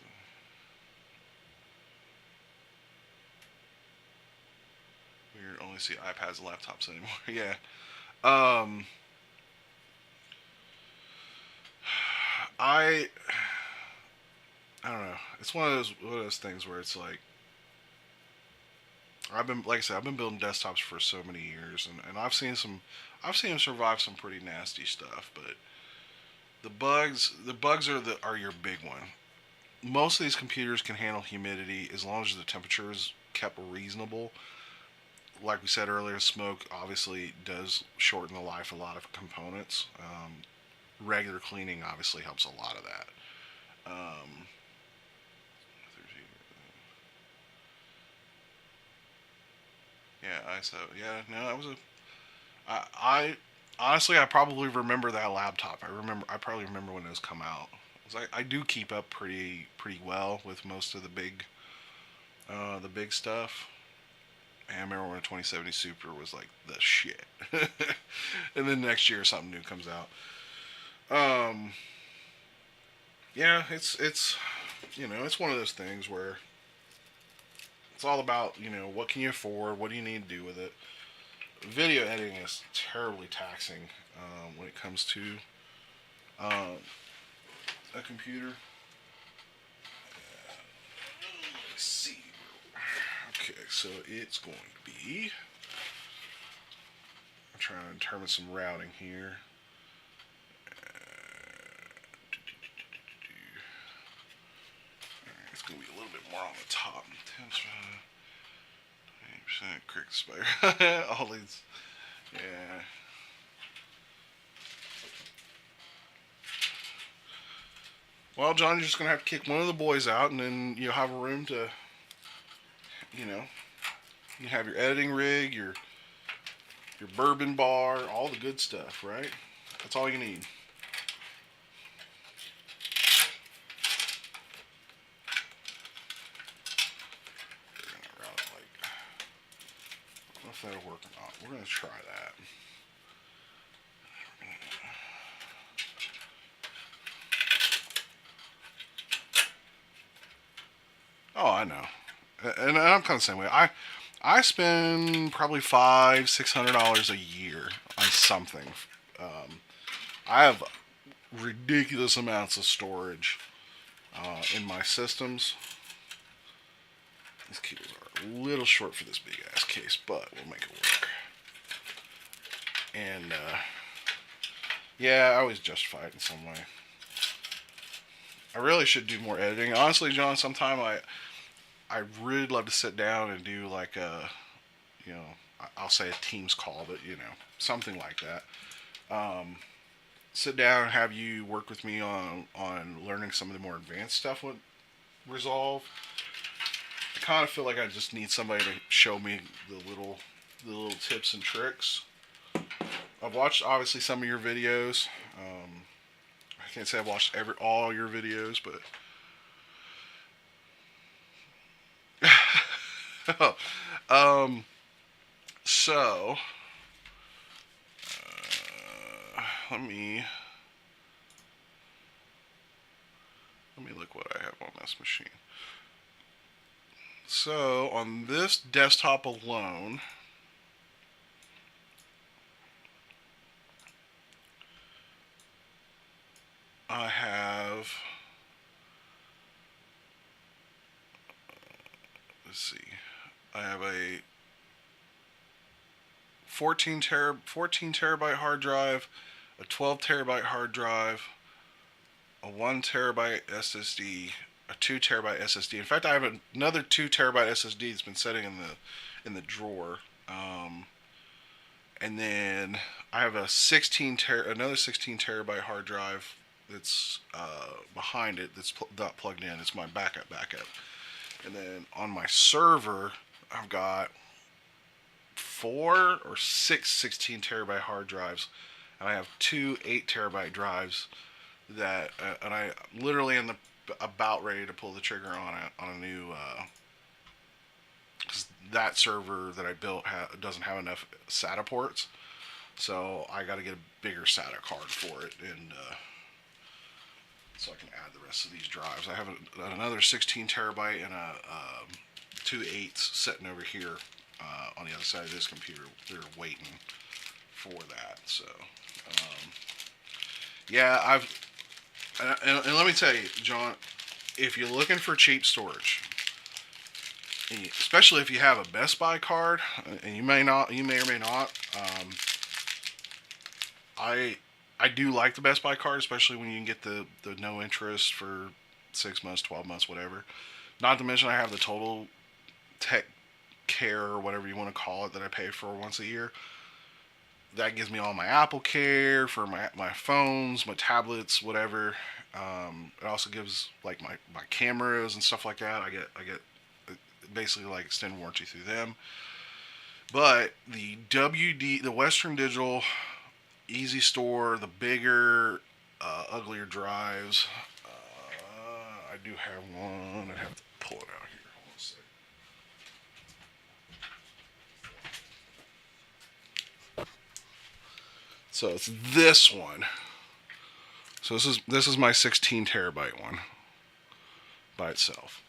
We only see iPads and laptops anymore. Yeah. Um. I. I don't know. It's one of those things where it's like I've been like I said I've been building desktops for so many years, and I've seen them survive some pretty nasty stuff, but the bugs are your big one. Most of these computers can handle humidity as long as the temperature is kept reasonable. Like we said earlier, smoke obviously does shorten the life of a lot of components. Regular cleaning obviously helps a lot of that. Um, yeah, ISO. Yeah, no, that was a. I honestly, I probably remember that laptop. I probably remember when those come out. 'Cause I do keep up pretty well with most of the big stuff. And I remember when a 2070 Super was like the shit. And then next year something new comes out. Um, yeah, it's it's one of those things where it's all about what can you afford, what do you need to do with it. Video editing is terribly taxing when it comes to uh, a computer. Let's see. Okay, so it's going to be. I'm trying to determine some routing here. It's going to be a little bit more on the top. 20% correct spider. All these. Yeah. Well, John, you're just going to have to kick one of the boys out, and then you'll have a room to, you know, you have your editing rig, your bourbon bar, all the good stuff, right? That's all you need. We're gonna route it like. I don't know if that'll work or not. We're gonna try that. Oh, I know, and I'm kind of the same way. I spend probably $500-600 a year on something. Um, I have ridiculous amounts of storage in my systems. These cables are a little short for this big ass case, but we'll make it work. And yeah, I always justify it in some way. I really should do more editing. Honestly, John, sometime I really love to sit down and do like a, you know, I'll say a Teams call, but something like that. Um, Sit down and have you work with me on learning some of the more advanced stuff with Resolve. I kind of feel like I just need somebody to show me the little tips and tricks. I've watched obviously some of your videos. I can't say I've watched all your videos, but so let me look what I have on this machine. So on this desktop alone, I have, let's see, I have a 14 terabyte hard drive, a 12 terabyte hard drive, a 1 terabyte SSD, a 2 terabyte SSD. In fact, I have another 2 terabyte SSD that's been sitting in the drawer. And then I have another 16 terabyte hard drive that's behind it that's not plugged in. It's my backup. And then on my server, I've got 4 or 6 16 terabyte hard drives, and I have 2 8 terabyte drives that, and I literally am about ready to pull the trigger on a new. Because that server that I built doesn't have enough SATA ports, so I got to get a bigger SATA card for it, and so I can add the rest of these drives. I have another 16 terabyte and a 2 8s sitting over here on the other side of this computer. They're waiting for that. So, yeah, and let me tell you, John, if you're looking for cheap storage, especially if you have a Best Buy card, and you may or may not. I do like the Best Buy card, especially when you can get the no interest for 6 months, 12 months, whatever. Not to mention I have the Total Tech Care, or whatever you want to call it, that I pay for once a year. That gives me all my Apple Care for my phones, my tablets, whatever. It also gives like my cameras and stuff like that. I get basically like extended warranty through them. But the Western Digital Easy Store, the bigger, uglier drives. I do have one. I have to pull it out here. Hold on a second. So it's this one. So this is my 16 terabyte one by itself.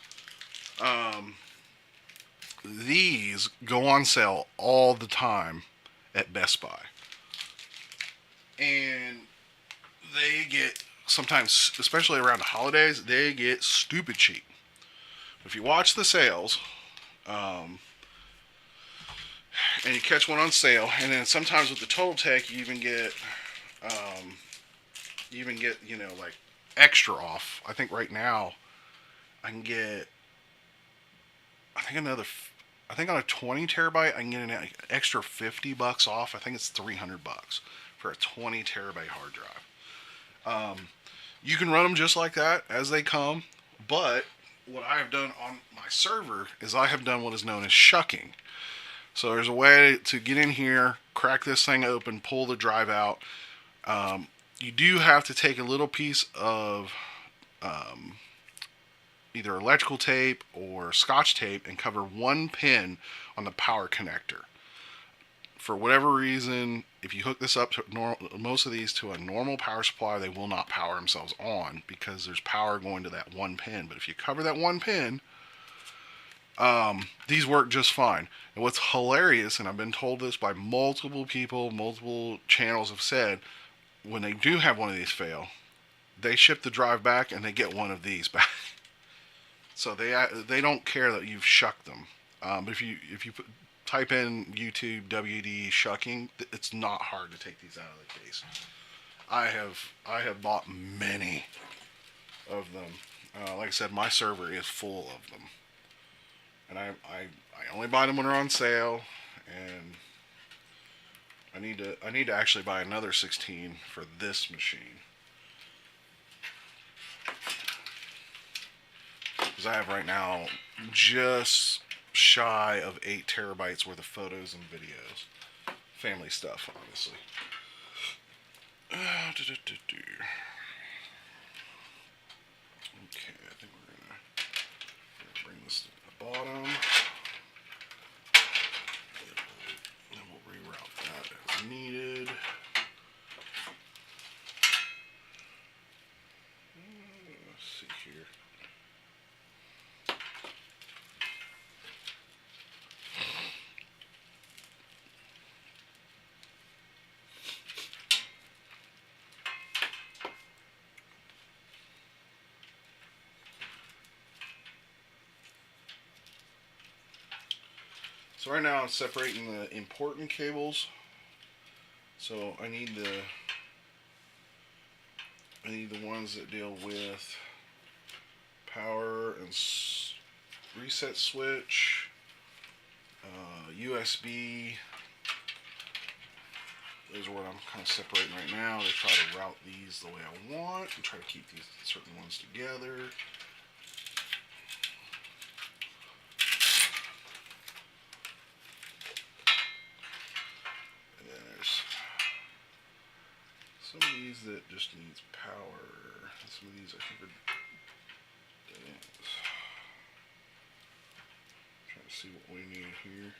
These go on sale all the time at Best Buy. And they get, sometimes, especially around the holidays, they get stupid cheap. If you watch the sales, and you catch one on sale, and then sometimes with the Total Tech, you even get, like extra off. I think right now, I can get, I think on a 20 terabyte, I can get an extra $50 off. I think it's $300 for a 20 terabyte hard drive. You can run them just like that as they come, but what I have done on my server is I have done what is known as shucking. So there's a way to get in here, crack this thing open, pull the drive out. You do have to take a little piece of either electrical tape or Scotch tape and cover one pin on the power connector. For whatever reason, if you hook this up to most of these to a normal power supply, they will not power themselves on because there's power going to that one pin. But if you cover that one pin, these work just fine. And what's hilarious, and I've been told this by multiple people, multiple channels have said, when they do have one of these fail, they ship the drive back and they get one of these back. So they don't care that you've shucked them. But if you type in YouTube WD shucking, it's not hard to take these out of the case. I have bought many of them. Like I said, my server is full of them, and I only buy them when they're on sale. And I need to actually buy another 16 for this machine. Because I have right now just shy of 8 terabytes worth of photos and videos. Family stuff, obviously. Okay, I think we're gonna bring this to the bottom. Then we'll reroute that as needed. Let's see here. So right now I'm separating the important cables. So I need the ones that deal with power and reset switch, USB. Those are what I'm kind of separating right now. To try to route these the way I want and try to keep these certain ones together. these that just needs power. Some of these I think are dead ends. Trying to see what we need here.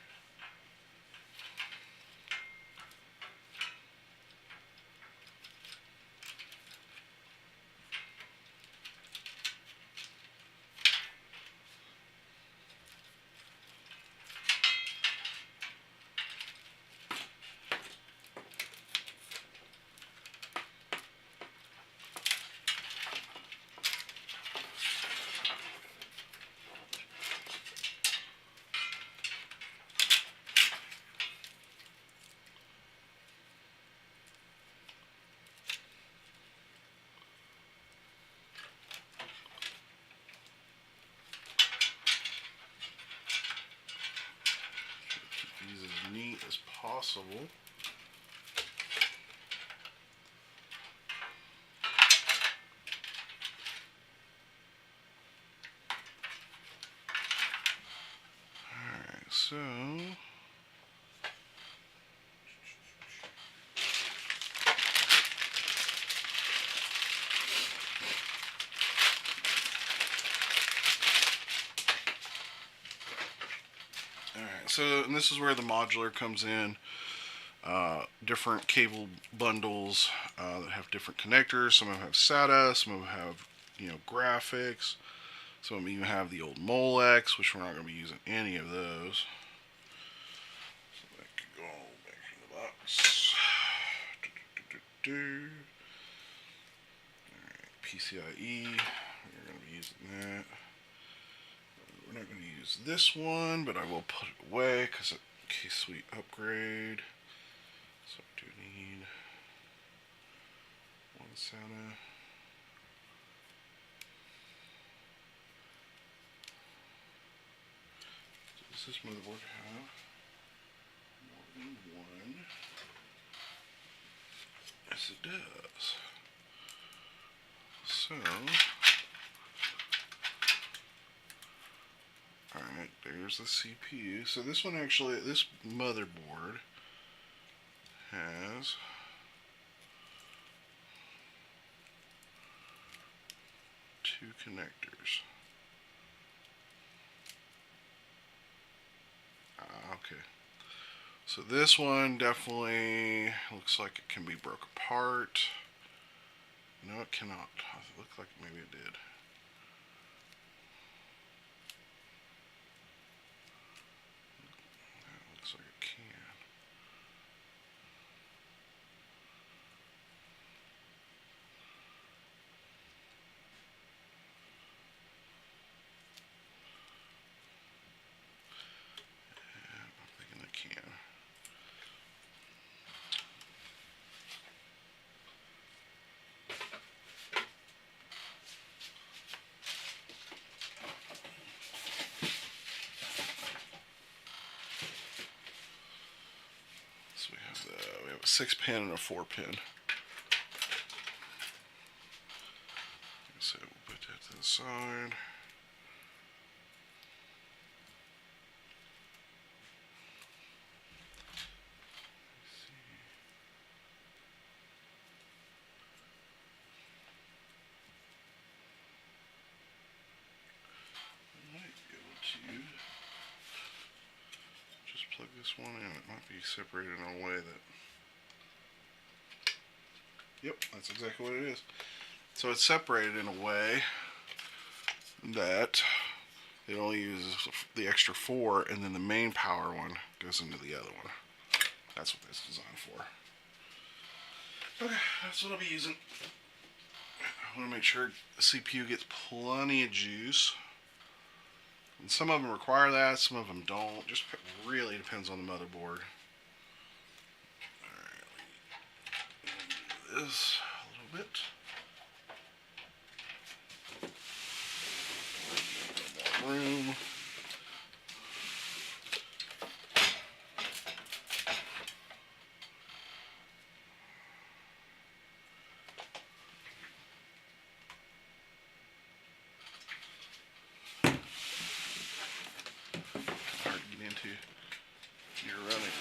These as neat as possible. Alright, so and this is where the modular comes in. Different cable bundles that have different connectors. Some of them have SATA, some of them have graphics. Some of them even have the old Molex, which we're not going to be using any of those. So that could go back in the box. Alright, PCIe. We're going to be using that. We're not going to use this one, but I will put it away because in case we upgrade. So I do need one SATA. Does this motherboard have more than one? Yes, it does. So, alright, there's the CPU. So this one actually, this motherboard has two connectors. Okay. So this one definitely looks like it can be broke apart. No, it cannot. It looks like maybe it did. That looks like it can. We have a 6-pin and a 4-pin. So we'll put that to the side. I might be able to just plug this one in. It might be separated in a way that... Yep, that's exactly what it is. So it's separated in a way that it only uses the extra 4, and then the main power one goes into the other one. That's what this is designed for. Okay, that's what I'll be using. I want to make sure the CPU gets plenty of juice. And some of them require that, some of them don't. Just really depends on the motherboard. Alright, do this a little bit. More room. Hard to get into. You're running.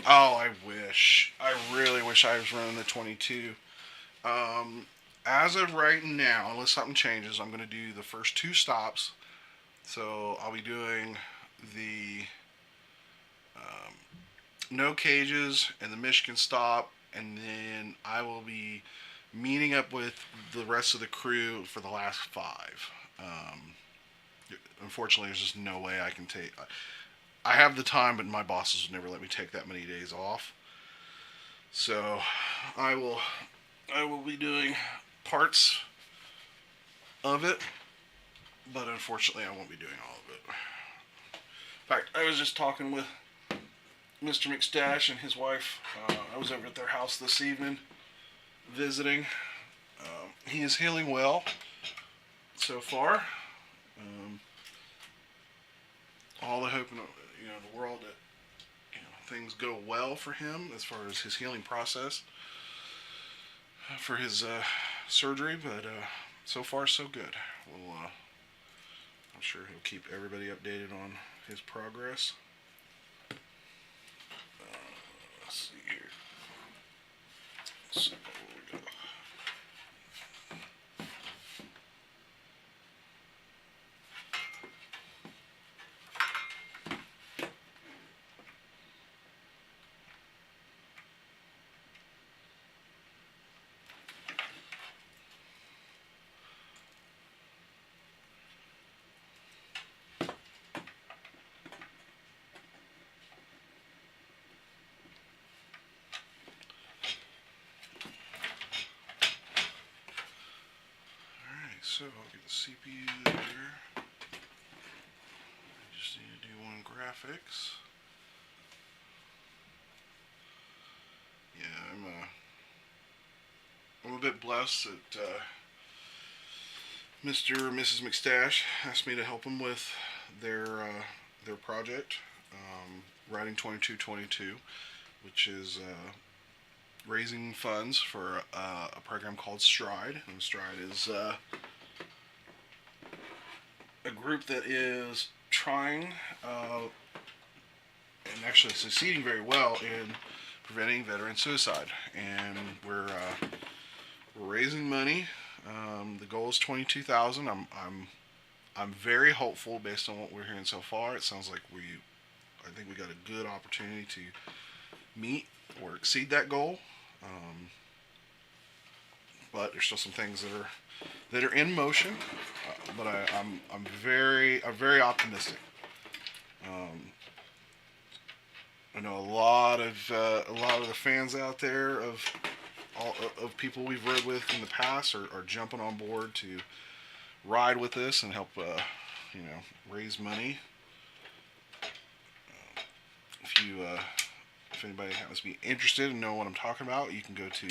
Oh, I wish. I really wish I was running the 22. Um, as of right now, unless something changes, I'm going to do the first two stops. So I'll be doing the um, no cages and the Michigan stop, and then I will be meeting up with the rest of the crew for the last five. Um, Unfortunately, there's just no way I can take. I have the time, but my bosses would never let me take that many days off. So I will I will be doing parts of it, but unfortunately, I won't be doing all of it. In fact, I was just talking with Mr. McStash and his wife. I was over at their house this evening visiting. He is healing well so far. Um, all the hope in the world that things go well for him as far as his healing process for his surgery, but so far so good. We'll, I'm sure he'll keep everybody updated on his progress. Let's see here. So, so I'll get the CPU there. I just need to do one graphics. Yeah, I'm a bit blessed that Mr. and Mrs. McStash asked me to help them with their project, Writing 2222, which is raising funds for a program called Stride. And Stride is a group that is trying and actually succeeding very well in preventing veteran suicide. And we're raising money. The goal is 22,000. I'm very hopeful based on what we're hearing so far. It sounds like I think we got a good opportunity to meet or exceed that goal. Um, but there's still some things that are in motion. But I'm very optimistic. Um, I know a lot of the fans out there of people we've rode with in the past are jumping on board to ride with us and help raise money. If you if anybody happens to be interested and know what I'm talking about, you can go to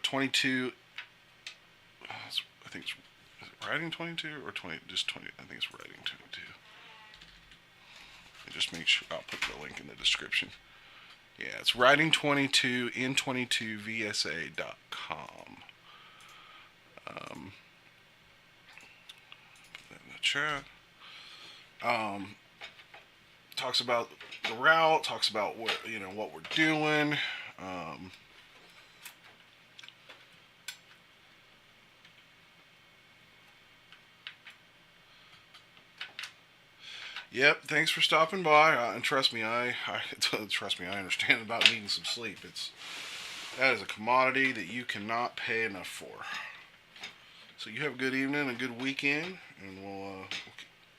22. I think it's is it Writing 22 or 20 just 20. I think it's Writing 22. Just make sure I'll put the link in the description. Yeah, it's Writing 22 in22vsa.com. Put that in the chat. Talks about the route. Talks about what we're doing. Yep. Thanks for stopping by. And trust me, I trust me. I understand about needing some sleep. That is a commodity that you cannot pay enough for. So you have a good evening, a good weekend, and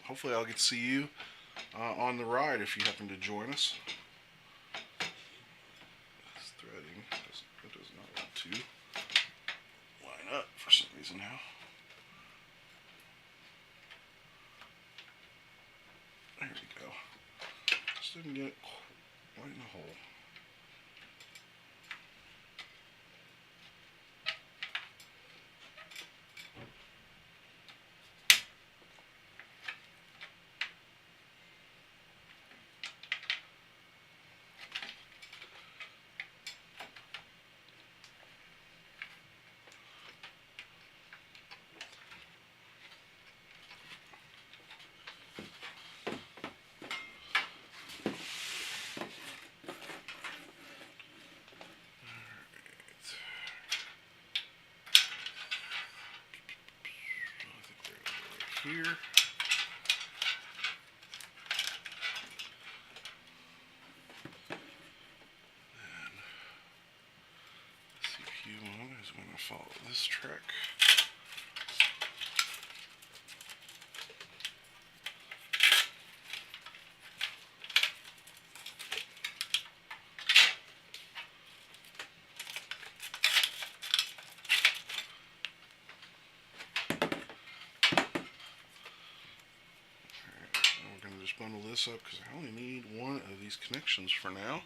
hopefully I'll get to see you on the ride if you happen to join us. This threading does not want to line up for some reason now. There we go. Just didn't get it right in the hole. follow this trick. We're going to just bundle this up because I only need one of these connections for now.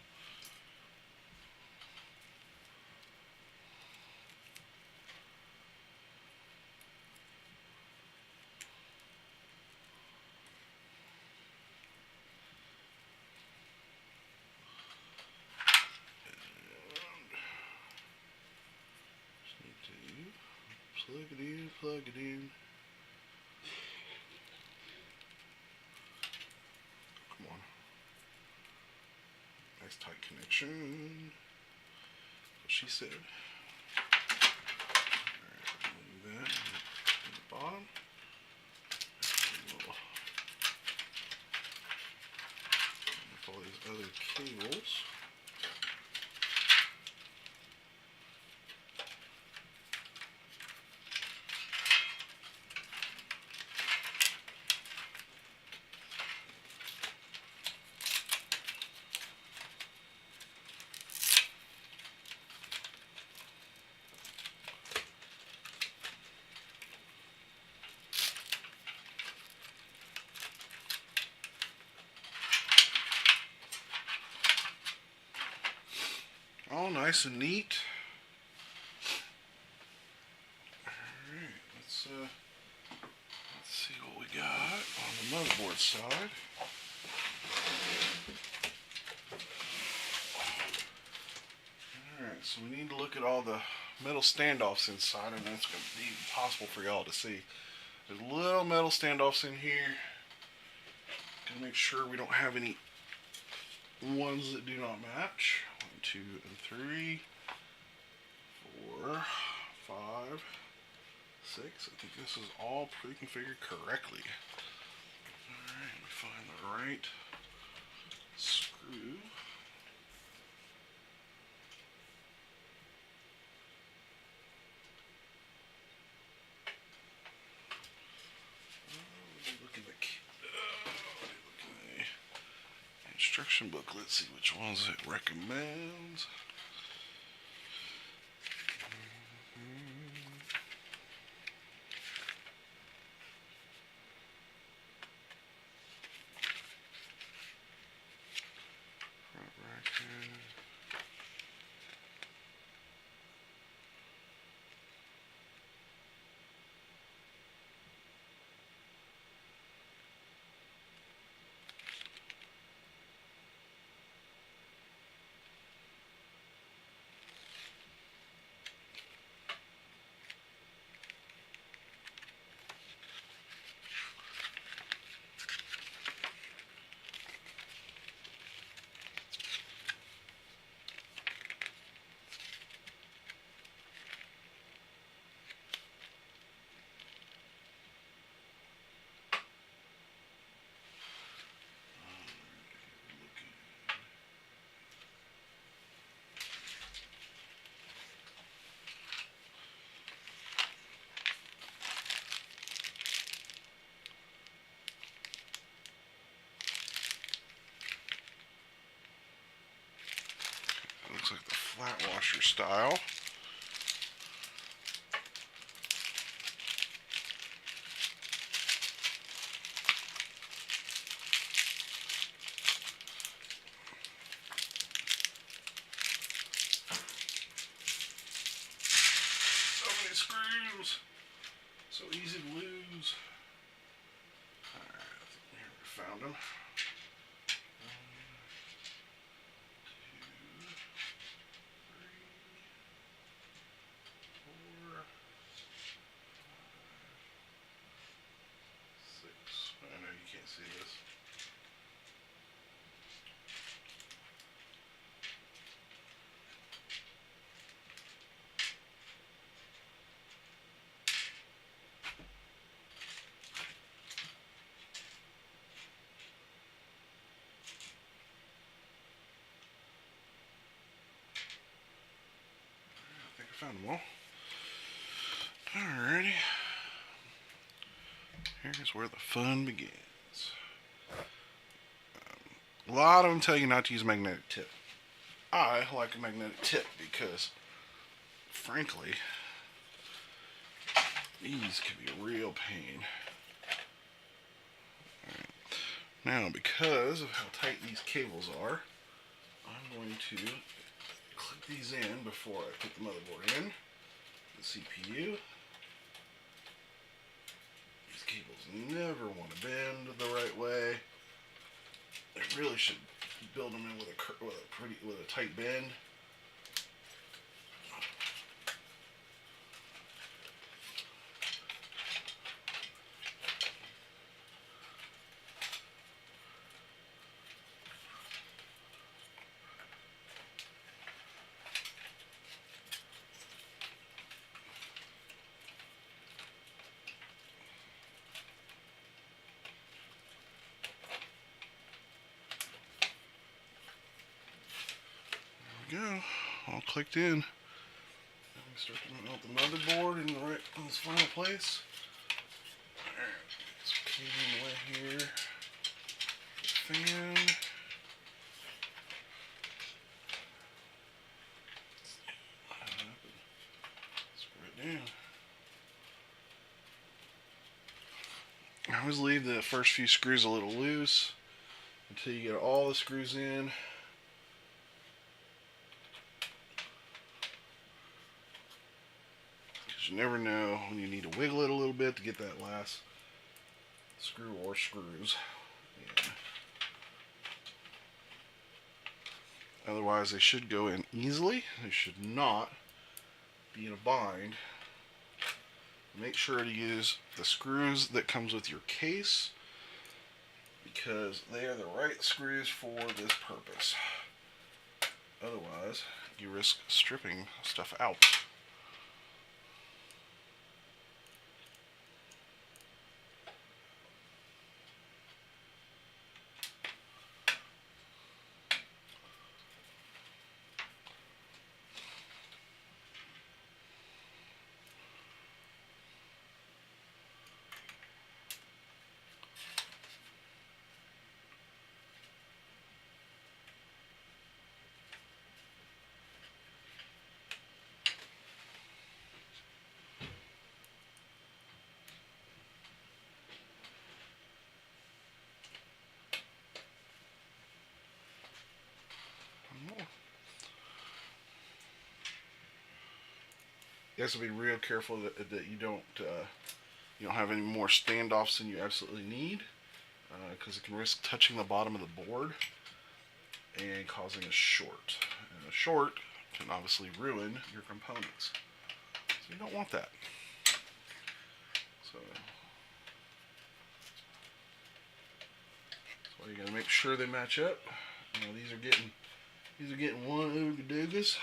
Plug it in, plug it in. Come on. Nice tight connection. What she said. Alright, we'll do that on the bottom. With all these other cables. All nice and neat. Alright, let's see what we got on the motherboard side. Alright, so we need to look at all the metal standoffs inside, and that's going to be impossible for y'all to see. There's little metal standoffs in here. Gotta make sure we don't have any ones that do not match. 1, 2, and 3, 4, 5, 6. I think this is all pre-configured correctly. Alright, let me find the right screw. Instruction book. Let's see which ones it recommends. Front bracket. Looks like the flat washer style. So many screws. So easy to lose. Alright, I think we found them. 6. I know you can't see this. I think I found them all. Alrighty. Here's where the fun begins. A lot of them tell you not to use a magnetic tip. I like a magnetic tip because, frankly, these can be a real pain. Alright. Now, because of how tight these cables are, I'm going to clip these in before I put the motherboard in, the CPU. These cables never want to bend the right way. I really should build them in with a tight bend. Go, all clicked in. Now we start to mount the motherboard in its final place. Alright, get some cable away here. Fan. Screw it down. I always leave the first few screws a little loose until you get all the screws in. You never know when you need to wiggle it a little bit to get that last screw or screws. Yeah. Otherwise, they should go in easily. They should not be in a bind. Make sure to use the screws that comes with your case because they are the right screws for this purpose. Otherwise, you risk stripping stuff out. You have to be real careful that you don't have any more standoffs than you absolutely need, because it can risk touching the bottom of the board and causing a short. And a short can obviously ruin your components, so you don't want that. So that's why you got to make sure they match up. These are getting one ooga doogas.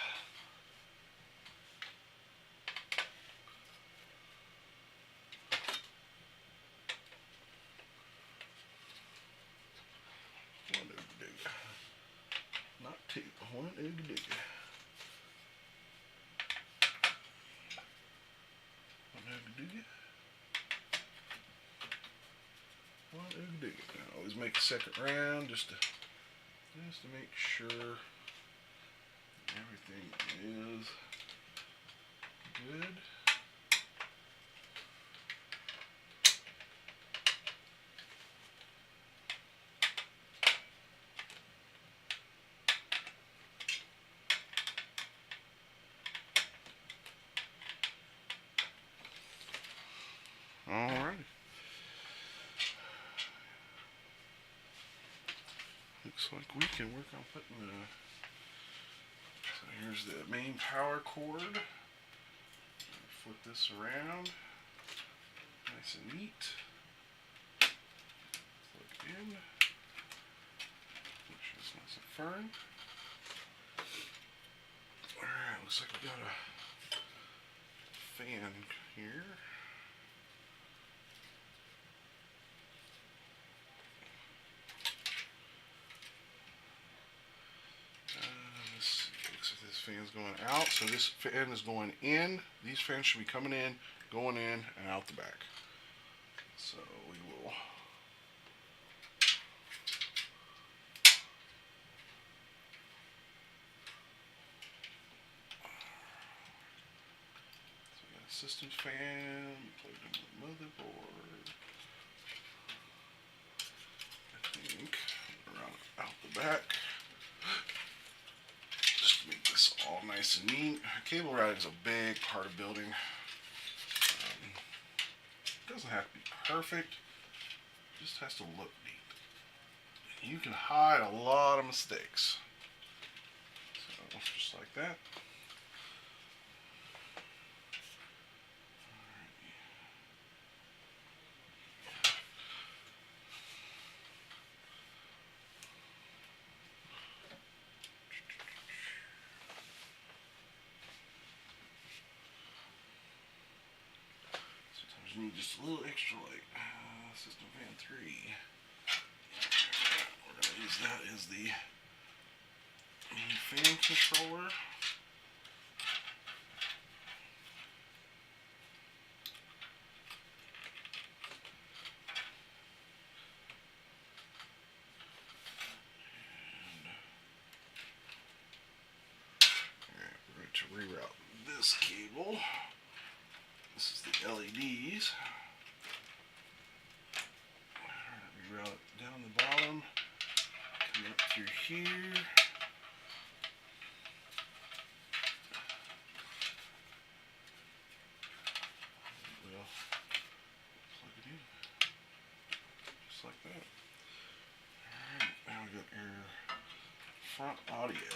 Not two, one ooga dooga. One ooga dooga. One ooga dooga. Now always make a second round just to make sure everything is good. Alright. Looks like we can work on putting so here's the main power cord. Flip this around. Nice and neat. Plug in. Make sure it's nice and firm. Alright, looks like we got a fan here. Let's see, looks like this fan's going out, so this fan is going in. These fans should be coming in, going in and out the back. So we will. So we got a system fan, plugged into the motherboard. I think around out the back. Just to make this all nice and neat. Cable routing is a big part of building. It doesn't have to be perfect. It just has to look neat. You can hide a lot of mistakes. So just like that. Sometimes you need just a little extra light. System fan 3. We're going to use that as the main fan controller. To reroute this cable. This is the LEDs. Reroute it down the bottom, coming up through here. We'll plug it in, just like that. Alright, now we got your front audio.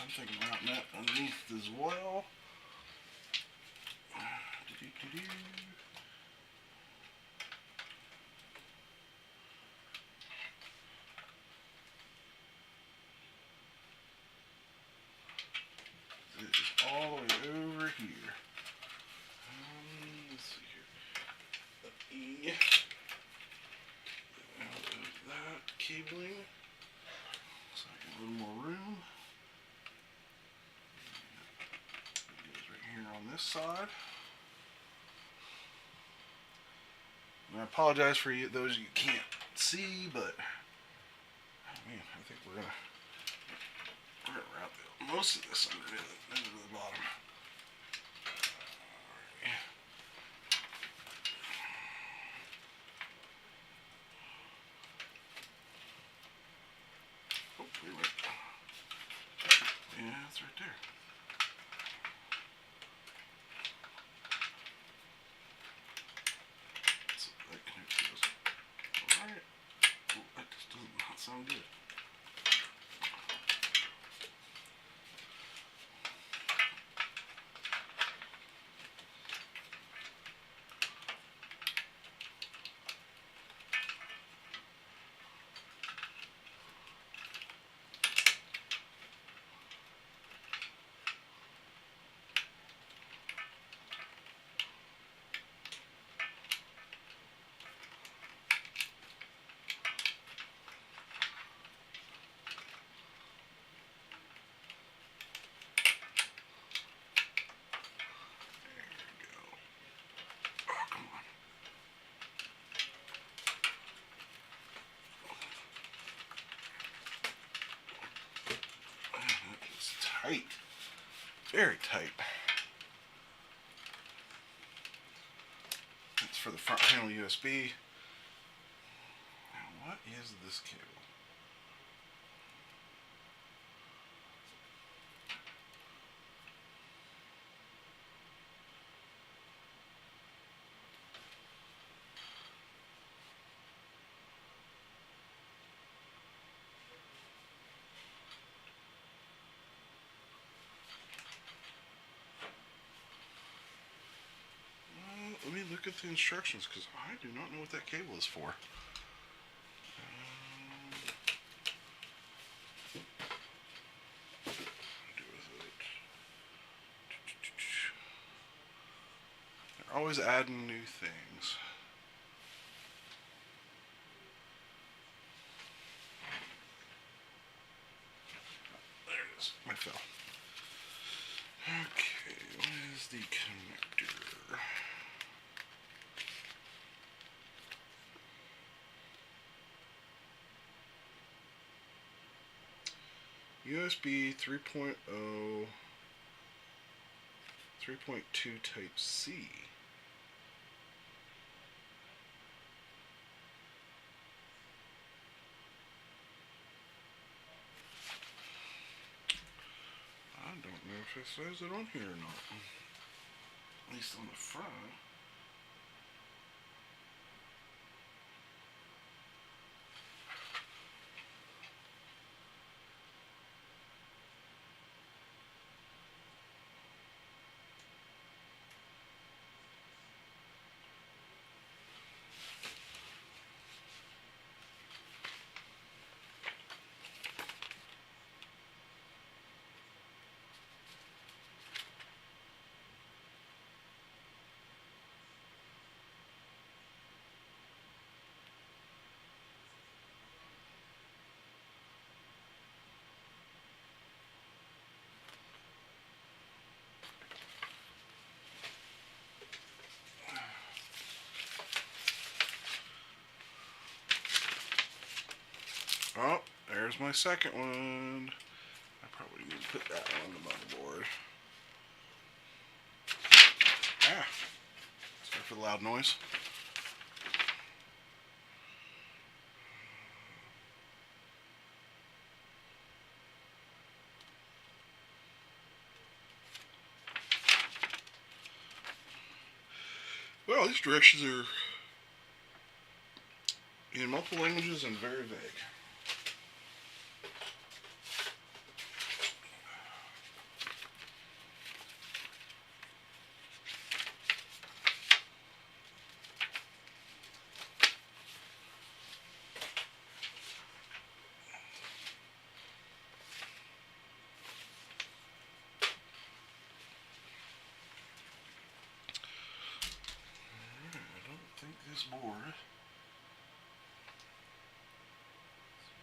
I'm thinking about that underneath as well. It is all the way over here. Let's see here. The E. Out of that cabling. So I get a little more room. Here on this side. And I apologize for you, those you can't see, but man, I think we're gonna route most of this into the bottom. Right. Oh, wait a minute. Yeah, it's right there. Sound good. Tight. Very tight. That's for the front panel USB. Now, what is this cable? Let me look at the instructions because I do not know what that cable is for. They're always adding new things. There it is. I fell. Okay, what is the USB 3.0, 3.2 Type C. I don't know if it says it on here or not. At least on the front. Oh, there's my second one. I probably need to put that on the motherboard. Ah, sorry for the loud noise. Well, these directions are in multiple languages and very vague. I think this board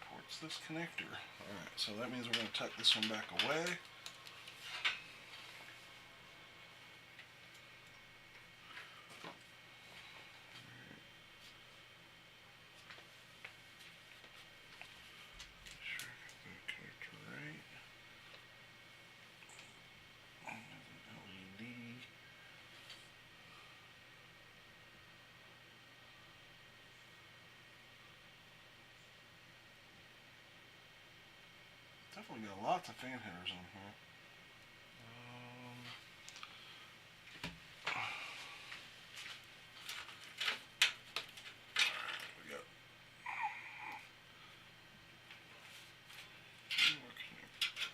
supports this connector. Alright, so that means we're going to tuck this one back away. Definitely got lots of fan headers on here. We got more connector.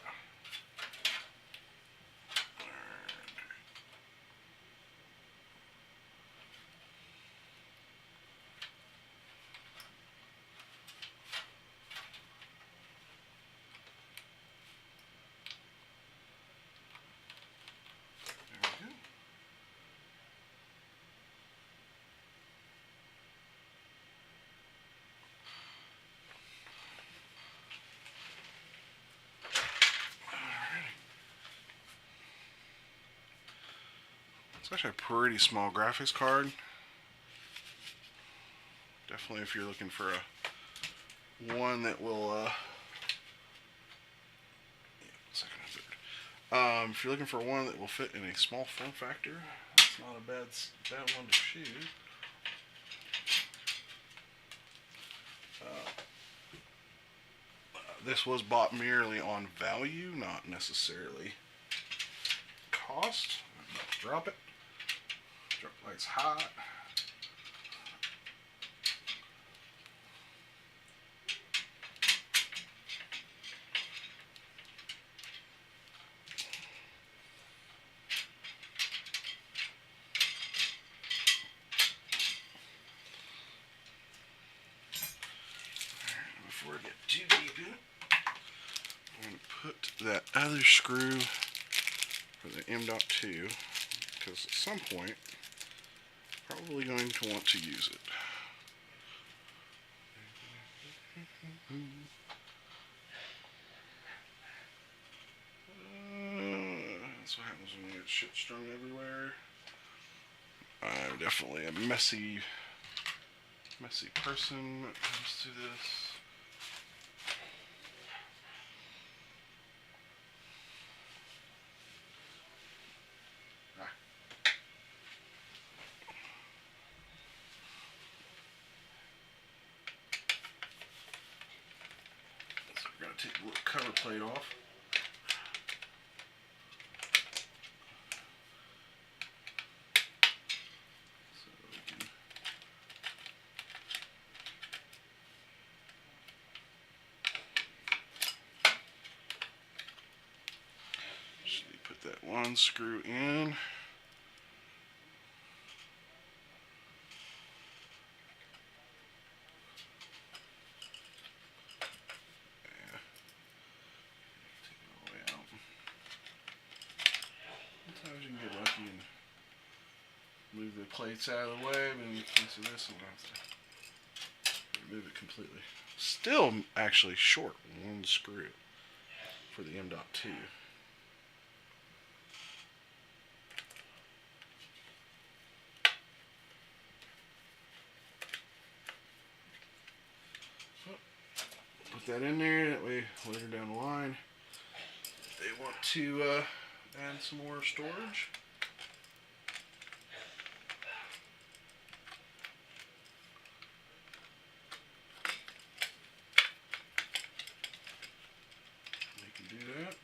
It's actually a pretty small graphics card. Definitely if you're looking for one that will, second and third. If you're looking for one that will fit in a small form factor, that's not a bad one to choose. This was bought merely on value, not necessarily cost. I'm about to drop it. Drop it like it's hot. Before I get too deep in it, I'm going to put that other screw for the M.2, because at some point, I'm probably going to want to use it. That's what happens when you get shit strung everywhere. I'm definitely a messy person when it comes to this. take the little cover plate off. So we can just put that one screw in. Sometimes you can get lucky and move the plates out of the way, but in the case of this, I'm going to have to remove it completely. Still actually short one screw for the M.2. So, put that in there, that way later down the line, if they want to add some more storage. They can do that.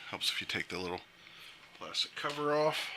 Helps if you take the little plastic cover off.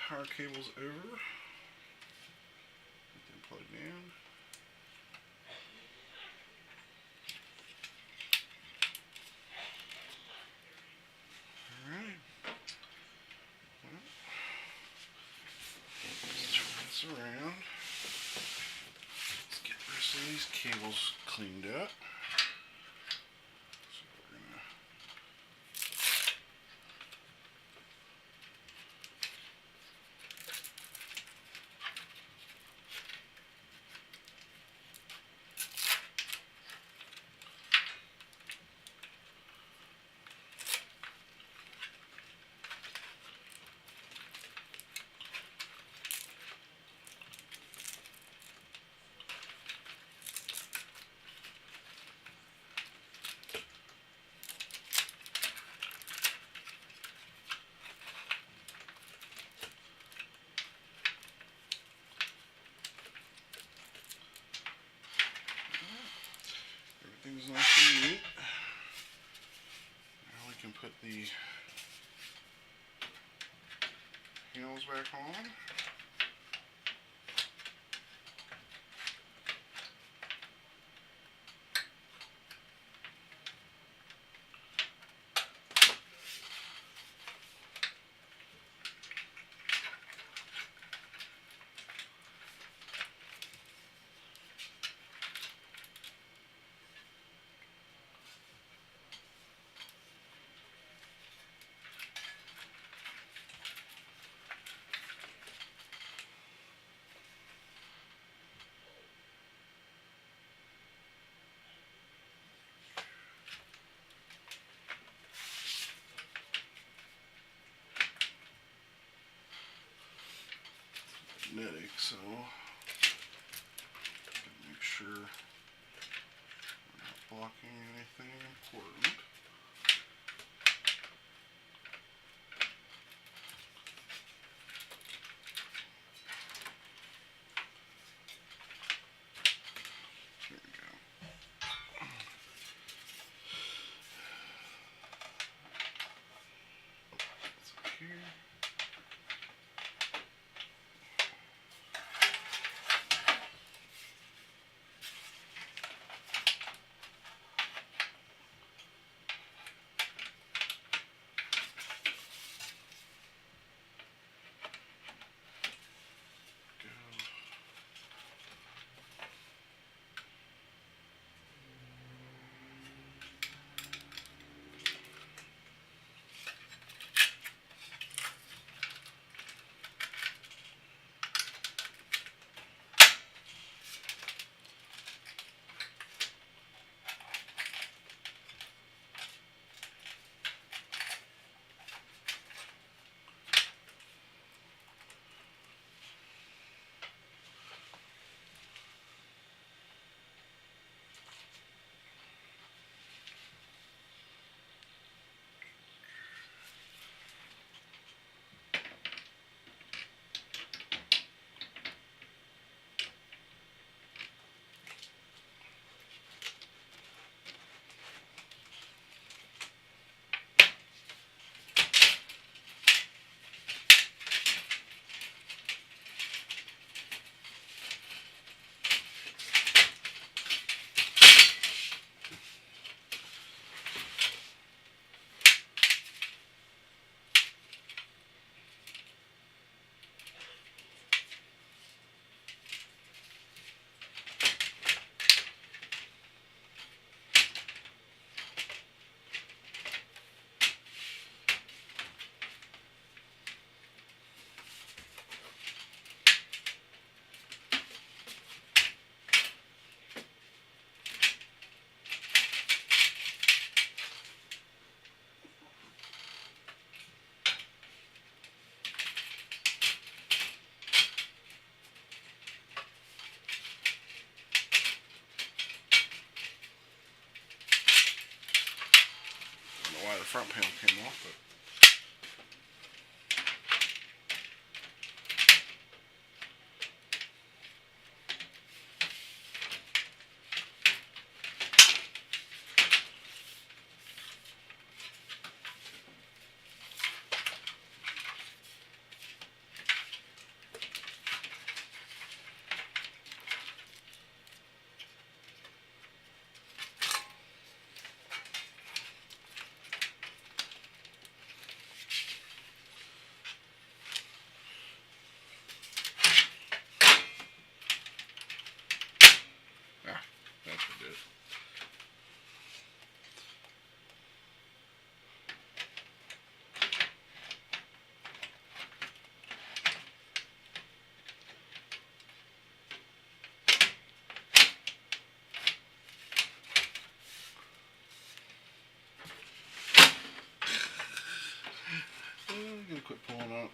Power cables over. Get them plugged in. Alright. Well, let's turn this around. Let's get the rest of these cables cleaned up. Everything's nice and neat. Now we can put the handles back on. magnetic, so make sure we're not blocking anything important. There we go. It's up here. Why the front panel came off, but that's what it is. I'm gonna quit pulling up.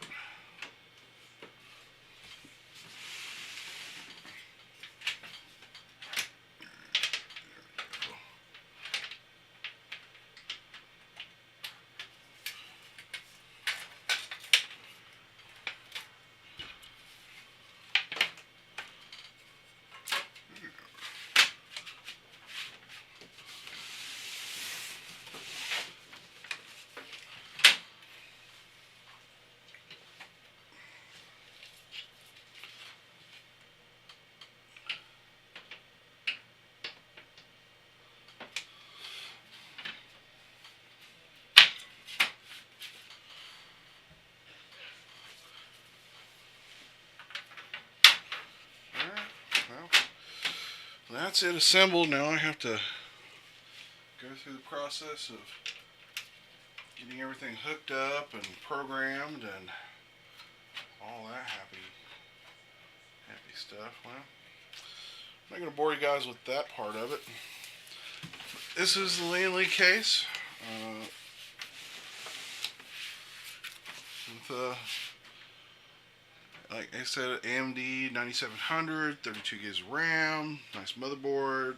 Well, that's it assembled. Now I have to go through the process of getting everything hooked up and programmed and all that happy stuff. Well, I'm not going to bore you guys with that part of it. This is the Lanley case with Like I said, AMD 9700, 32 gigs of RAM, nice motherboard,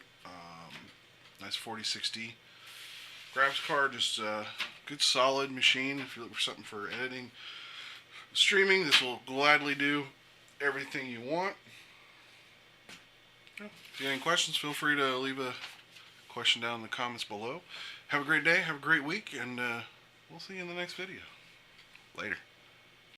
nice 4060 graphics card. Just a good solid machine. If you look for something for editing, streaming, this will gladly do everything you want. If you have any questions, feel free to leave a question down in the comments below. Have a great day, have a great week, and we'll see you in the next video. Later.